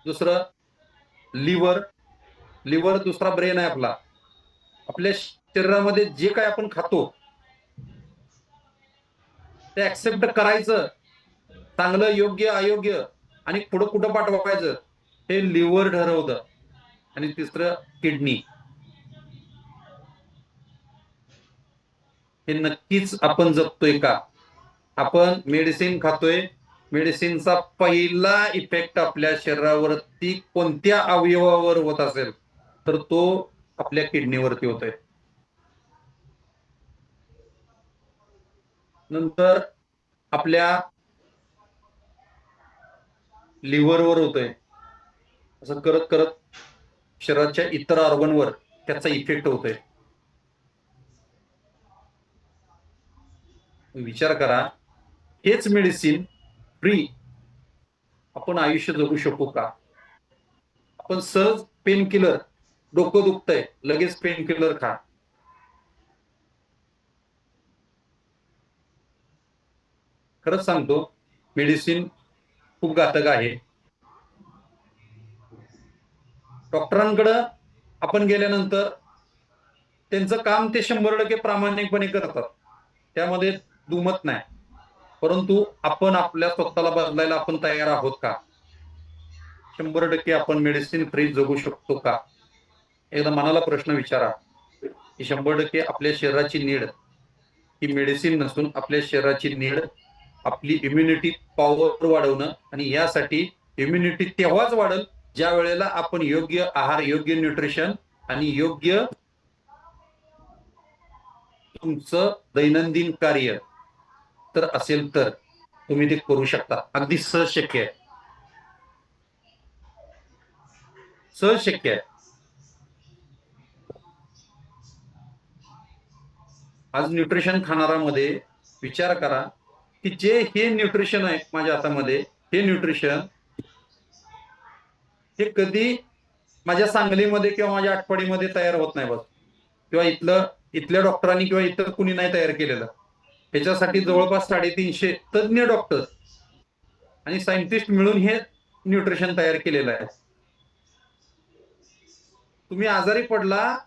दुसरं लिव्हर, दुसरा ब्रेन आहे आपला. आपल्या शरीरामध्ये जे काय आपण खातो ते ऍक्सेप्ट करायचं, चांगलं योग्य अयोग्य आणि पुढं कुठं पाठवायचं हे लिव्हर ठरवतं. आणि तिसरं किडनी. हे नक्कीच आपण जपतोय का? आपण मेडिसिन खातोय, मेडिसिनचा पहिला इफेक्ट आपल्या शरीरावरती कोणत्या अवयवावर होत असेल तर तो आपल्या किडनीवरती होतोय. नंतर आपल्या लिव्हरवर होतोय. असं करत करत शरीराच्या इतर ऑर्गनवर त्याचा इफेक्ट होतोय. विचार करा, हेच मेडिसिन फ्री आपण आयुष्य जगू शकू का? आपण सहज पेन किलर, डोकं दुखतंय लगेच पेन किलर खा. खरंच सांगतो, मेडिसिन खूप घातक आहे. डॉक्टरांकडे आपण गेल्यानंतर त्यांचं काम ते 100% प्रामाणिकपणे करतात, त्यामध्ये दुमत नाही. परंतु आपण आपल्या स्वतःला बदलायला आपण तयार आहोत का? 100% आपण मेडिसिन फ्री जगू शकतो का? एकदा मनाला प्रश्न विचारा की 100% आपल्या शरीराची नीड ही मेडिसिन नसून आपल्या शरीराची नीड आपली इम्युनिटी पॉवर वाढवणं. आणि यासाठी इम्युनिटी तेव्हाच वाढेल ज्या वेळेला आपण योग्य आहार, योग्य न्यूट्रिशन आणि योग्य तुमचं दैनंदिन कार्य तर असेल तर तुम्ही ते करू शकता. अगदी सहज शक्य आहे, सहज शक्य आहे. आज न्यूट्रिशन खाणाऱ्यामध्ये विचार करा की जे हे न्यूट्रिशन आहे माझ्या हातामध्ये, हे न्यूट्रिशन हे कधी माझ्या सांगलीमध्ये किंवा माझ्या आटपाडीमध्ये तयार होत नाही बस, किंवा इथल्या डॉक्टरांनी किंवा इतर कुणी नाही तयार केलेलं. त्याच्यासाठी जवळपास 350 तज्ञ डॉक्टर आणि सायंटिस्ट मिळून हे न्यूट्रिशन तयार केलेलं आहे. तुम्ही आजारी पडला,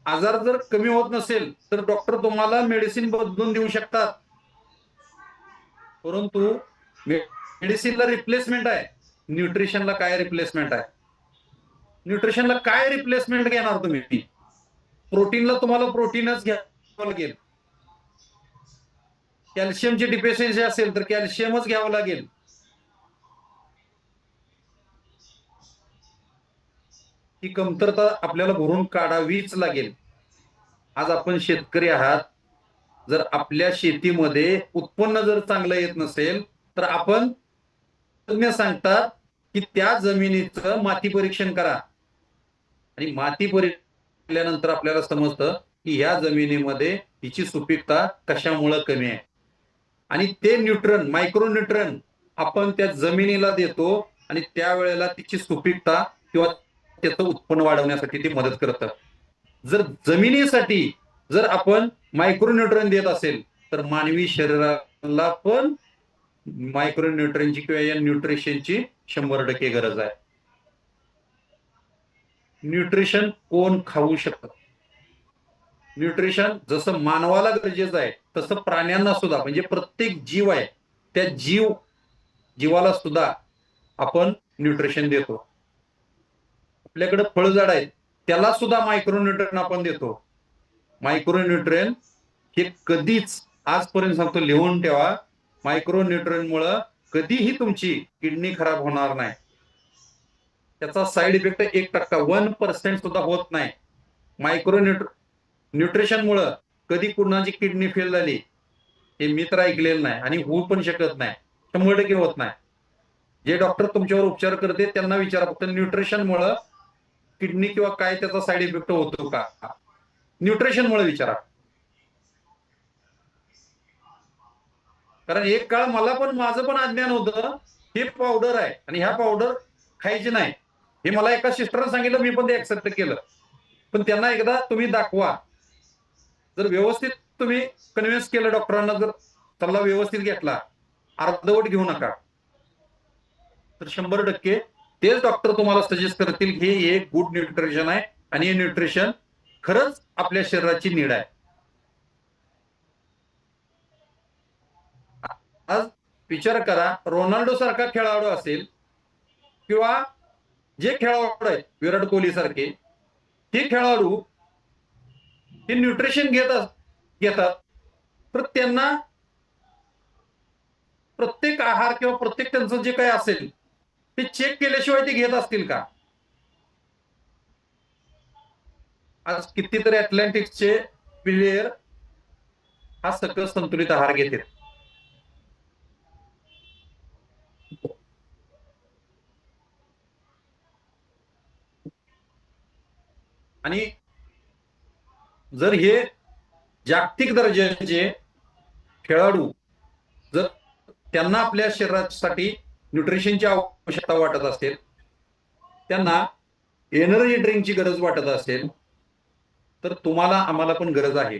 आजार जर कमी होत नसेल तर डॉक्टर तुम्हाला मेडिसिन बदलून देऊ शकतात. परंतु मेडिसिनला रिप्लेसमेंट आहे, न्यूट्रिशनला काय रिप्लेसमेंट आहे? न्यूट्रिशनला काय रिप्लेसमेंट घेणार तुम्ही? प्रोटीनला तुम्हाला प्रोटीनच घ्यावं लागेल. कॅल्शियमची डिफिशियन्सी असेल तर कॅल्शियमच घ्यावं लागेल. ही कमतरता आपल्याला भरून काढावीच लागेल. आज आपण शेतकरी आहात. जर आपल्या शेतीमध्ये उत्पन्न जर चांगलं येत नसेल तर आपण तज्ञ सांगतात की त्या जमिनीचं माती परीक्षण करा. आणि माती परीक्षण केल्यानंतर आपल्याला समजतं की ह्या जमिनीमध्ये हिची सुपीकता कशामुळे कमी आहे. आणि ते न्यूट्रन, मायक्रो न्यूट्रन आपण त्या जमिनीला देतो आणि त्यावेळेला तिची सुपीकता किंवा त्याचं उत्पन्न वाढवण्यासाठी ती मदत करतं. जर जमिनीसाठी जर आपण मायक्रो न्यूट्रन देत असेल तर मानवी शरीराला पण मायक्रो न्यूट्रनची किंवा या न्यूट्रिशनची 100% गरज आहे. न्यूट्रिशन कोण खाऊ शकतं? न्यूट्रिशन जसं मानवाला गरजेचं आहे तसं प्राण्यांना सुद्धा, म्हणजे प्रत्येक जीव आहे त्या जीवाला सुद्धा आपण न्यूट्रिशन देतो. आपल्याकडे फळझाड आहेत त्याला सुद्धा मायक्रो न्यूट्रिएंट आपण देतो. मायक्रो न्यूट्रिएंट हे कधीच, आजपर्यंत सांगतो लिहून ठेवा, मायक्रो न्यूट्रिएंटमुळे कधीही तुमची किडनी खराब होणार नाही. त्याचा साईड इफेक्ट 1% 1% सुद्धा होत नाही. मायक्रो न्यूट्रिशनमुळे कधी कुणाची किडनी फेल झाली हे मी तर ऐकलेलं नाही आणि होऊ पण शकत नाही. 100% होत नाही. जे डॉक्टर तुमच्यावर उपचार करते त्यांना विचारा फक्त न्यूट्रिशनमुळे किडनी किंवा काय त्याचा साईड इफेक्ट होतो का, न्यूट्रिशनमुळे विचारा. कारण एक काळ मला पण, माझं पण अज्ञान होतं हे पावडर आहे आणि ह्या पावडर खायची नाही हे मला एका सिस्टरने सांगितलं, मी पण ते ऍक्सेप्ट केलं. पण त्यांना एकदा तुम्ही दाखवा, जर व्यवस्थित तुम्ही कन्व्हिन्स केलं डॉक्टरांना, जर सल्ला व्यवस्थित घेतला, अर्धवट घेऊ नका, तर 100% तेच डॉक्टर तुम्हाला सजेस्ट करतील की हे एक गुड न्यूट्रिशन आहे आणि हे न्यूट्रिशन खरंच आपल्या शरीराची नीड आहे. आज विचार करा, रोनाल्डो सारखा खेळाडू असेल किंवा जे खेळाडू आहेत विराट कोहली सारखे, हे खेळाडू हे न्यूट्रिशन घेतात तर त्यांना प्रत्येक आहार किंवा प्रत्येक त्यांचं जे काही असेल ते चेक केल्याशिवाय ते घेत असतील का? आज कितीतरी अथलेटिक्सचे प्लेयर हा सकस संतुलित आहार घेतात. आणि जर हे जागतिक दर्जाचे खेळाडू जर त्यांना आपल्या शरीरासाठी न्यूट्रिशनची आवश्यकता वाटत असेल, त्यांना एनर्जी ड्रिंकची गरज वाटत असेल, तर तुम्हाला आम्हाला पण गरज आहे.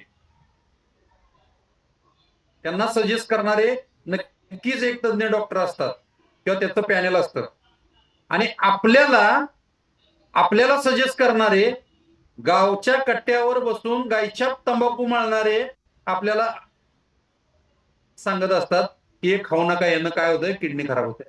त्यांना सजेस्ट करणारे नक्कीच एक तज्ञ डॉक्टर असतात किंवा त्याचं पॅनल असतं आणि आपल्याला सजेस्ट करणारे गावच्या कट्ट्यावर बसून गायच्या तंबाखू मळणारे आपल्याला सांगत असतात की हे खाऊ नका, यानं काय होतंय, किडनी खराब होते.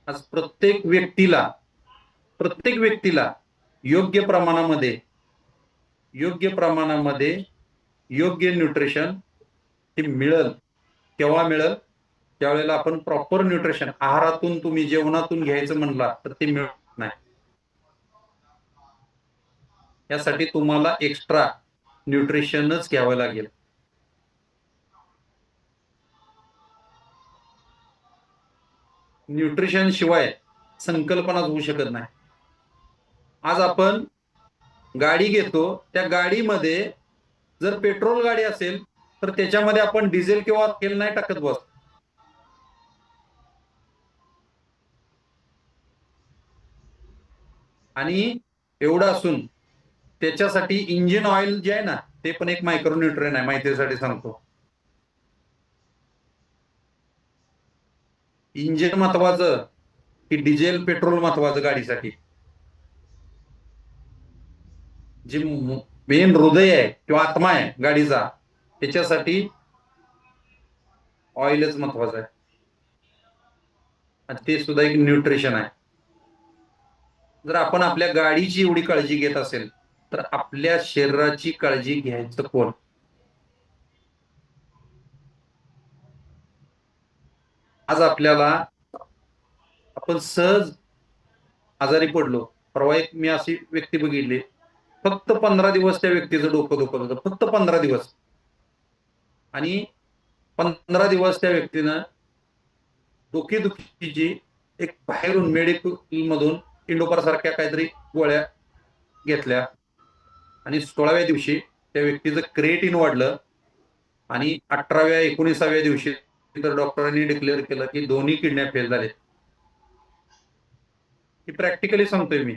आज प्रत्येक व्यक्तीला योग्य प्रमाणामध्ये योग्य न्यूट्रिशन हे मिळेल. केव्हा मिळेल? त्यावेळेला आपण प्रॉपर न्यूट्रिशन आहारातून, तुम्ही जेवणातून घ्यायचं म्हणला तर ते मिळत नाही. यासाठी तुम्हाला एक्स्ट्रा न्यूट्रिशनच घ्यावं लागेल. न्यूट्रिशन शिवाय संकल्पनाच होऊ शकत नाही. आज आपण गाडी घेतो, त्या गाडीमध्ये जर पेट्रोल गाडी असेल तर त्याच्यामध्ये आपण डिझेल किंवा तेल नाही टाकत बस. आणि एवढं असून त्याच्यासाठी इंजिन ऑइल जे आहे ना ते पण एक मायक्रोन्यूट्रिएंट आहे, माहितीसाठी सांगतो. इंजिन महत्वाचं की डिझेल पेट्रोल महत्वाचं गाडीसाठी? जे मेन हृदय आहे किंवा आत्मा आहे गाडीचा, त्याच्यासाठी ऑइलच महत्वाचं आहे आणि ते सुद्धा एक न्यूट्रिशन आहे. जर आपण आपल्या गाडीची एवढी काळजी घेत असेल तर आपल्या शरीराची काळजी घ्यायचं कोण? आज आपल्याला आपण सहज आजारी पडलो. परवा एक मी अशी व्यक्ती बघितली, फक्त 15 दिवस त्या व्यक्तीचं डोकं दुखत होतं, फक्त 15 दिवस. आणि 15 दिवस त्या व्यक्तीनं डोकेदुखीची एक बाहेरून मेडिकल मधून इंडोपार सारख्या काहीतरी गोळ्या घेतल्या आणि 16व्या दिवशी त्या व्यक्तीचं क्रिएटिन वाढलं आणि 18व्या 19व्या दिवशी तर डॉक्टरांनी डिक्लेअर केलं की दोन्ही किडन्या फेल झाले. ही प्रॅक्टिकली सांगतोय मी.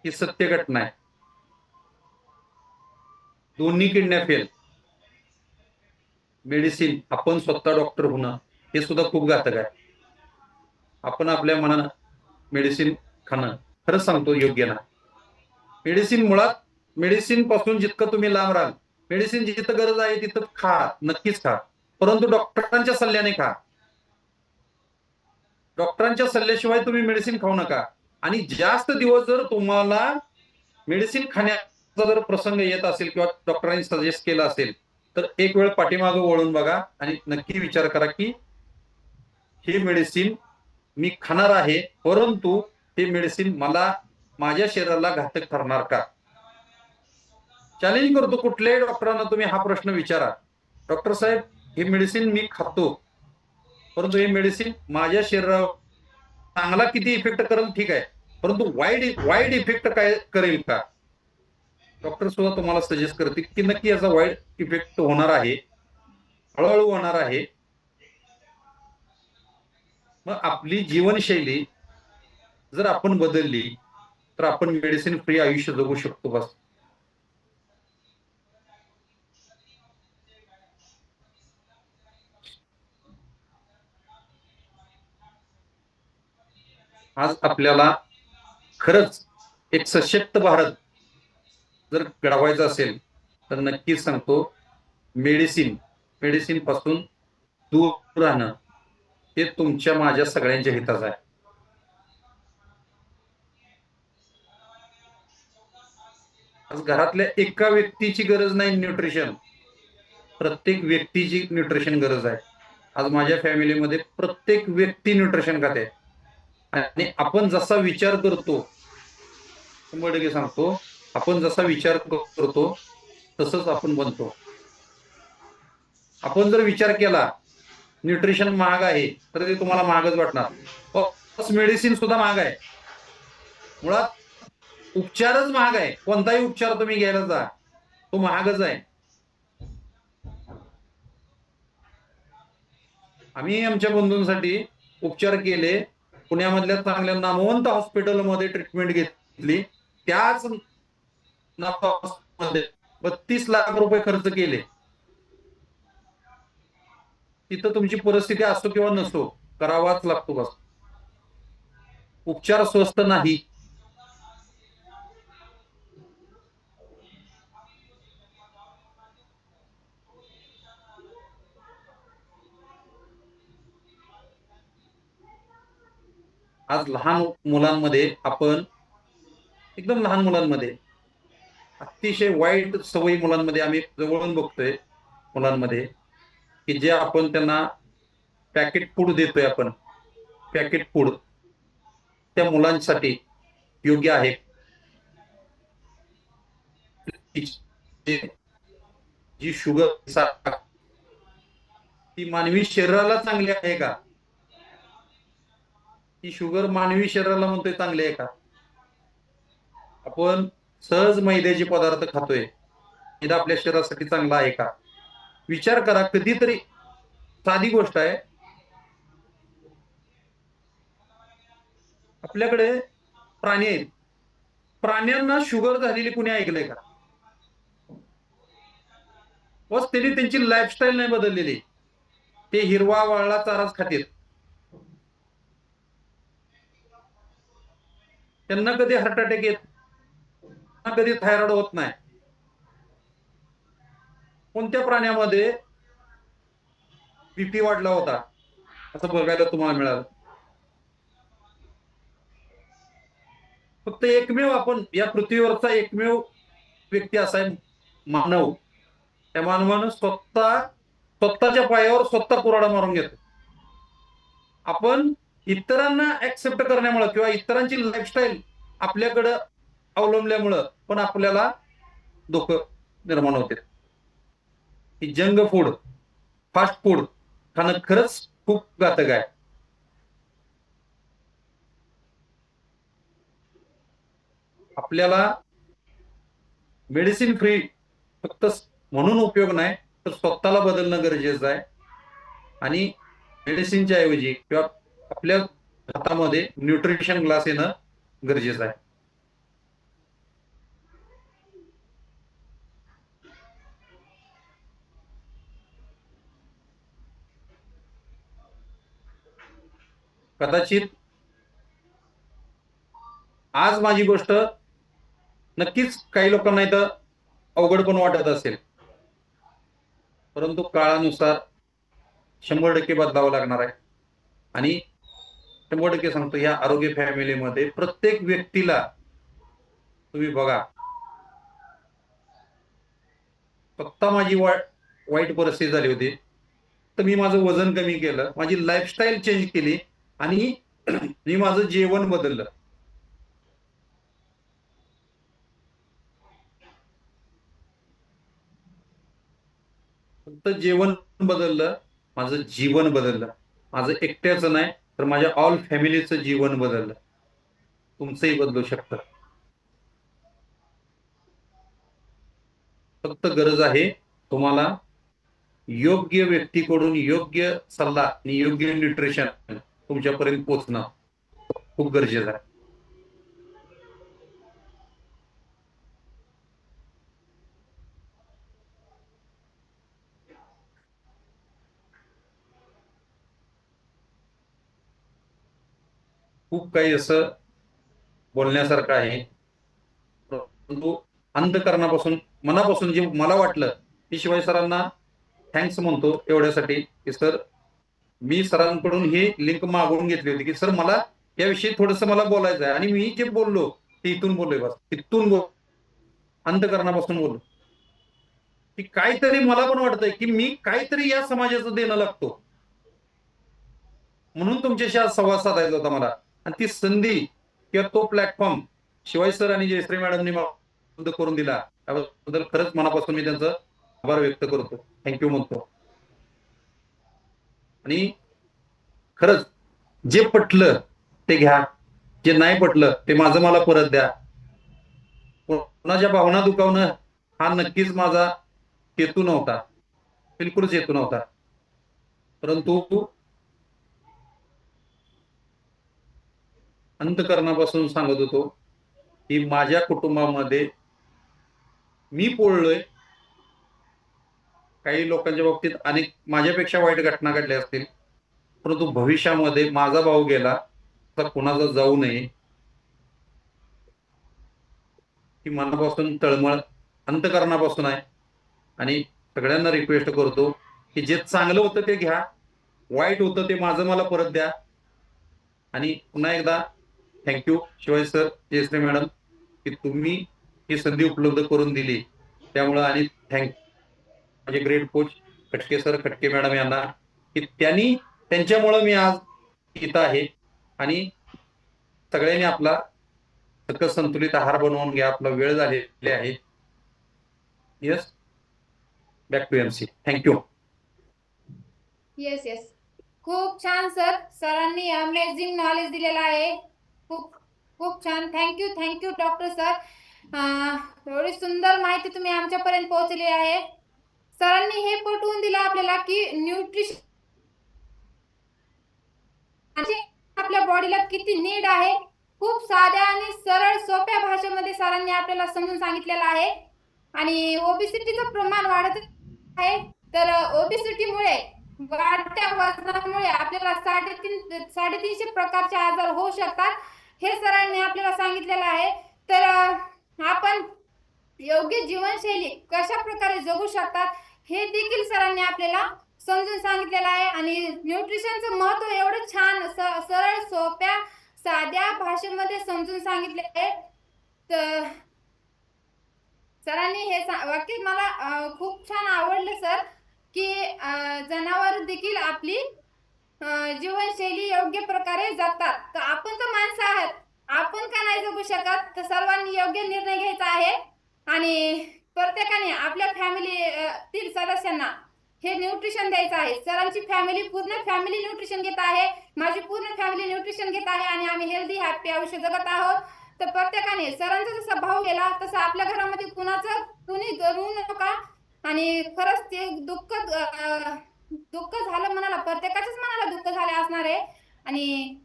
ही सत्य घटना आहे. दोन्ही किडन्या फेल. मेडिसिन आपण स्वतः डॉक्टर होणं हे सुद्धा खूप घातक आहे. आपण आपल्या मनानं मेडिसिन खाणं खरंच सांगतो योग्य ना. मेडिसिन मुळात मेडिसिन पासून जितकं तुम्ही लांब राहाल, मेडिसिन जिथं गरज आहे तिथं खा, नक्कीच खा, परंतु डॉक्टरांच्या सल्ल्याने खा. डॉक्टरांच्या सल्ल्याशिवाय तुम्ही मेडिसिन खाऊ नका. आणि जास्त दिवस जर तुम्हाला मेडिसिन खाण्याचा जर प्रसंग येत असेल किंवा डॉक्टरांनी सजेस्ट केलं असेल तर एक वेळ पाठीमागे वळून बघा आणि नक्की विचार करा की हे मेडिसिन मी खाणार आहे, परंतु हे मेडिसिन मला माझ्या शरीराला घातक ठरणार का? चॅलेंज करतो कुठल्याही डॉक्टरांना तुम्ही हा प्रश्न विचारा, डॉक्टर साहेब हे मेडिसिन मी खातो, परंतु हे मेडिसिन माझ्या शरीरावर चांगला किती इफेक्ट करेल ठीक आहे, परंतु वाईड इफेक्ट काय करेल का? डॉक्टर सुद्धा तुम्हाला सजेस्ट करतील की नक्की याचा वाईड इफेक्ट होणार आहे, हळूहळू होणार आहे. मग आपली जीवनशैली जर आपण बदलली तर आपण मेडिसिन फ्री आयुष्य जगू शकतो. बस. आज आपल्याला खरंच एक सशक्त भारत जर घडवायचा असेल तर नक्कीच सांगतो मेडिसिन पासून दूर राहणं हे तुमच्या माझ्या सगळ्यांच्या हिताचं आहे. आज घरातल्या एका व्यक्तीची गरज नाही न्यूट्रिशन, प्रत्येक व्यक्तीची न्यूट्रिशन गरज आहे. आज माझ्या फॅमिलीमध्ये प्रत्येक व्यक्ती न्यूट्रिशन खाते आणि आपण जसा विचार करतो, 100% सांगतो, आपण जसा विचार करतो तसंच आपण बनतो. आपण जर विचार केला न्यूट्रिशन महाग आहे तर ते तुम्हाला महागच वाटणार. मेडिसिन सुद्धा महाग आहे. मुळात उपचारच महाग आहे. कोणताही उपचार तुम्ही घ्यायला जा तो महागच आहे. आम्ही आमच्या बंधूंसाठी उपचार केले, पुण्यामधल्या चांगल्या नामवंत हॉस्पिटलमध्ये ट्रीटमेंट घेतली, त्याच मध्ये 32 लाख रुपये खर्च केले. तिथं तुमची परिस्थिती असो किंवा नसो करावाच लागतो. बस. उपचार स्वस्त नाही. आज लहान मुलांमध्ये आपण एकदम लहान मुलांमध्ये अतिशय वाईट सवयी मुलांमध्ये आम्ही जवळून बघतोय. मुलांमध्ये की जे आपण त्यांना पॅकेट फूड देतोय, आपण पॅकेट फूड त्या मुलांसाठी योग्य आहे? जी शुगर ती मानवी शरीराला चांगली आहे का? ती शुगर मानवी शरीराला म्हणतोय चांगली आहे का? आपण सहज मैद्याचे पदार्थ खातोय, मैदा आपल्या शरीरासाठी चांगला आहे का? विचार करा. कधीतरी साधी गोष्ट आहे, आपल्याकडे प्राणी आहेत, प्राण्यांना शुगर झालेली कुणी ऐकलंय का? बस त्यांनी त्यांची लाईफस्टाईल नाही बदललेली, ते हिरवा वाळला चाराच खातील. त्यांना कधी हार्ट अटॅक येत कधी थायरॉइड होत नाही. कोणत्या प्राण्यामध्ये बीपी वाढला होता असं बघायला तुम्हाला मिळालं? फक्त एकमेव आपण या पृथ्वीवरचा एकमेव व्यक्ती असा आहे मानव. त्या मानवानं स्वतःच्या पायावर स्वतः कुऱ्हाड मारून घेतो. आपण इतरांना ऍक्सेप्ट करण्यामुळे किंवा इतरांची लाईफस्टाईल आपल्याकडं अवलंबल्यामुळं पण आपल्याला धोकं निर्माण होते. ही जंक फूड, फास्ट फूड खाणं खरंच खूप घातक आहे. आपल्याला मेडिसिन फ्री फक्त म्हणून उपयोग नाही, तर स्वतःला बदलणं गरजेचं आहे. आणि मेडिसिनच्या ऐवजी किंवा आपल्या हातामध्ये न्यूट्रिशन ग्लास येणं गरजेचं आहे. कदाचित आज माझी गोष्ट नक्कीच काही लोकांना इथं अवघड पण वाटत असेल, परंतु काळानुसार 100% बदलावं लागणार आहे. आणि 100% सांगतो, या आरोग्य फॅमिलीमध्ये प्रत्येक व्यक्तीला तुम्ही बघा, फक्त माझी वाईट परिस्थिती झाली होती तर मी माझं वजन कमी केलं, माझी लाईफस्टाईल चेंज केली आणि मी माझं जेवण बदललं. फक्त जेवण बदललं, माझं जीवन बदललं. माझं एकट्याचं नाही तर माझ्या ऑल फॅमिलीचं जीवन बदललं. तुमचंही बदलू शकतं. फक्त गरज आहे तुम्हाला योग्य व्यक्तीकडून योग्य सल्ला आणि योग्य न्यूट्रिशन तुमच्यापर्यंत पोहोचणं खूप गरजेचं आहे. खूप काही असं बोलण्यासारखं आहे, परंतु अंतःकरणापासून मनापासून जे मला वाटलं की शिवाय सरांना थँक्स म्हणतो एवढ्यासाठी की सर, मी सरांकडून ही लिंक मागवून घेतली होती की सर मला याविषयी थोडंसं मला बोलायचं आहे, आणि मी जे बोललो ते इथून बोललोय, बस इथून बोल, अंतःकरणापासून बोललो की काहीतरी मला पण वाटतंय की मी काहीतरी या समाजाचं देणं लागतो, म्हणून तुमच्याशी आज संवाद साधायचा होता मला. आणि ती संधी किंवा तो प्लॅटफॉर्म शिवाय सर आणि जयश्री मॅडमनी मला करून दिला, त्याबद्दल खरंच मनापासून मी त्यांचं आभार व्यक्त करतो, थँक्यू म्हणतो. आणि खरंच जे पटलं ते घ्या, जे नाही पटलं ते माझं मला परत द्या. कोणाच्या भावना दुखावणं हा नक्कीच माझा हेतू नव्हता, बिलकुलच हेतू नव्हता. परंतु अंतःकरणापासून सांगत होतो की माझ्या कुटुंबामध्ये मी पोळलोय. काही लोकांच्या बाबतीत अनेक माझ्यापेक्षा वाईट घटना घडल्या असतील, परंतु भविष्यामध्ये माझा भाऊ गेला तर कुणाचा जाऊ नये ही मनापासून तळमळ अंतःकरणापासून आहे. आणि सगळ्यांना रिक्वेस्ट करतो की जे चांगलं होतं ते घ्या, वाईट होतं ते माझं मला परत द्या. आणि पुन्हा एकदा थँक्यू शिवाय सर, जयश्री मॅडम, की तुम्ही ही संधी उपलब्ध करून दिली, त्यामुळं. आणि माझे ग्रेट कोच खटके सर, खटके मॅडम यांना, की त्यांच्यामुळं मी आज इथं आहे. आणि सगळ्यांनी आपला सकस संतुलित आहार बनवून घ्या, आपला वेळ झालेली आहे. Yes, back to MC. Thank you. Yes yes, खूप छान सर, सरांनी अमेझिंग नॉलेज दिलेलं आहे. खूप खूप छान. Thank you doctor sir. एवढी सुंदर माहिती तुम्ही आमच्यापर्यंत पोहोचली आहे. सरांनी हे पटवून दिलं आपल्याला की न्यूट्रिशन आपल्या बॉडीला किती नीड आहे. खूप साध्या आणि सरळ सोप्या भाषेमध्ये सरांनी आपल्याला समजून सांगितलेलं आहे. आणि ओबेसिटीचं प्रमाण वाढत आहे, तर ओबेसिटीमुळे वाढत्या वजनामुळे आपल्याला 350 प्रकारचे आजार होऊ शकतात, हे सरांनी आपल्याला सांगितलेलं आहे. तर आपण योग्य जीवनशैली कशा प्रकारे जगू शकतात हे देखील सरांनी आपल्याला समजून सांगितलेलं आहे. आणि न्यूट्रिशनचं महत्त्व एवढं छान सरळ सोप्या साध्या भाषेमध्ये समजून सांगितले आहे. तर सरांनी हे वाक्य मला खूप छान आवडलं सर, की जनावर देखील आपली जीवनशैली योग्य प्रकारे जगतात. तर आपण तर माणसं आहात, आपण का नाही जगू शकत? तर सर्वांनी योग्य निर्णय घ्यायचा आहे आणि प्रत्येकाने आपल्या फॅमिलीतील सदस्यांना हे न्यूट्रिशन द्यायचं आहे. सरांची पूर्ण फॅमिली न्यूट्रिशन घेत आहे, माझी पूर्ण फॅमिली न्यूट्रिशन घेत आहे आणि आम्ही हेल्दी हॅपी आयुष्य जगत आहोत. तर प्रत्येकाने सरांचा जसा भाव केला तसं आपल्या घरामध्ये कुणी करू नका. आणि खरंच ते दुःख झालं मनाला, प्रत्येकाच्याच मनाला दुःख झाले असणार आहे. आणि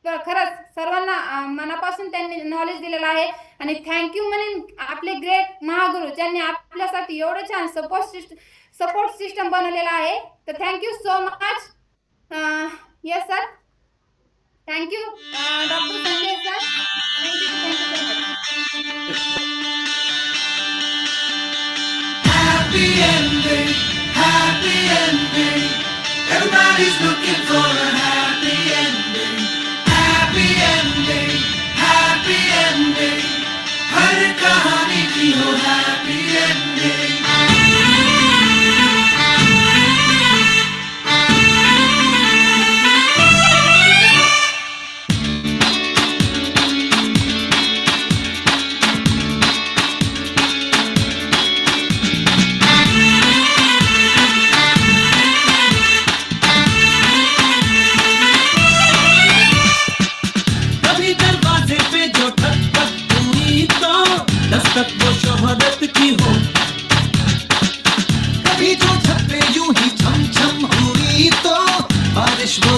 खरंच सर्वांना मनापासून त्यांनी नॉलेज दिलेलं आहे. आणि थँक्यू म्हणेन आपले ग्रेट महागुरु ज्यांनी आपल्यासाठी एवढं छान सपोर्ट सिस्टम बनवलेला आहे. तर thank you so much. Yes sir, thank you doctor Sanjay sir, thank you so much. Happy ending, happy ending. Everybody's looking for a happy ending. Happy ending, happy ending. हर कहानी की हो happy ending. कभी दरवाजे पे जो ठक हुई तो दस्तक वो शोहरत की हो. कभी जो छत पे यूं ही छम छम हुई तो बारिश वो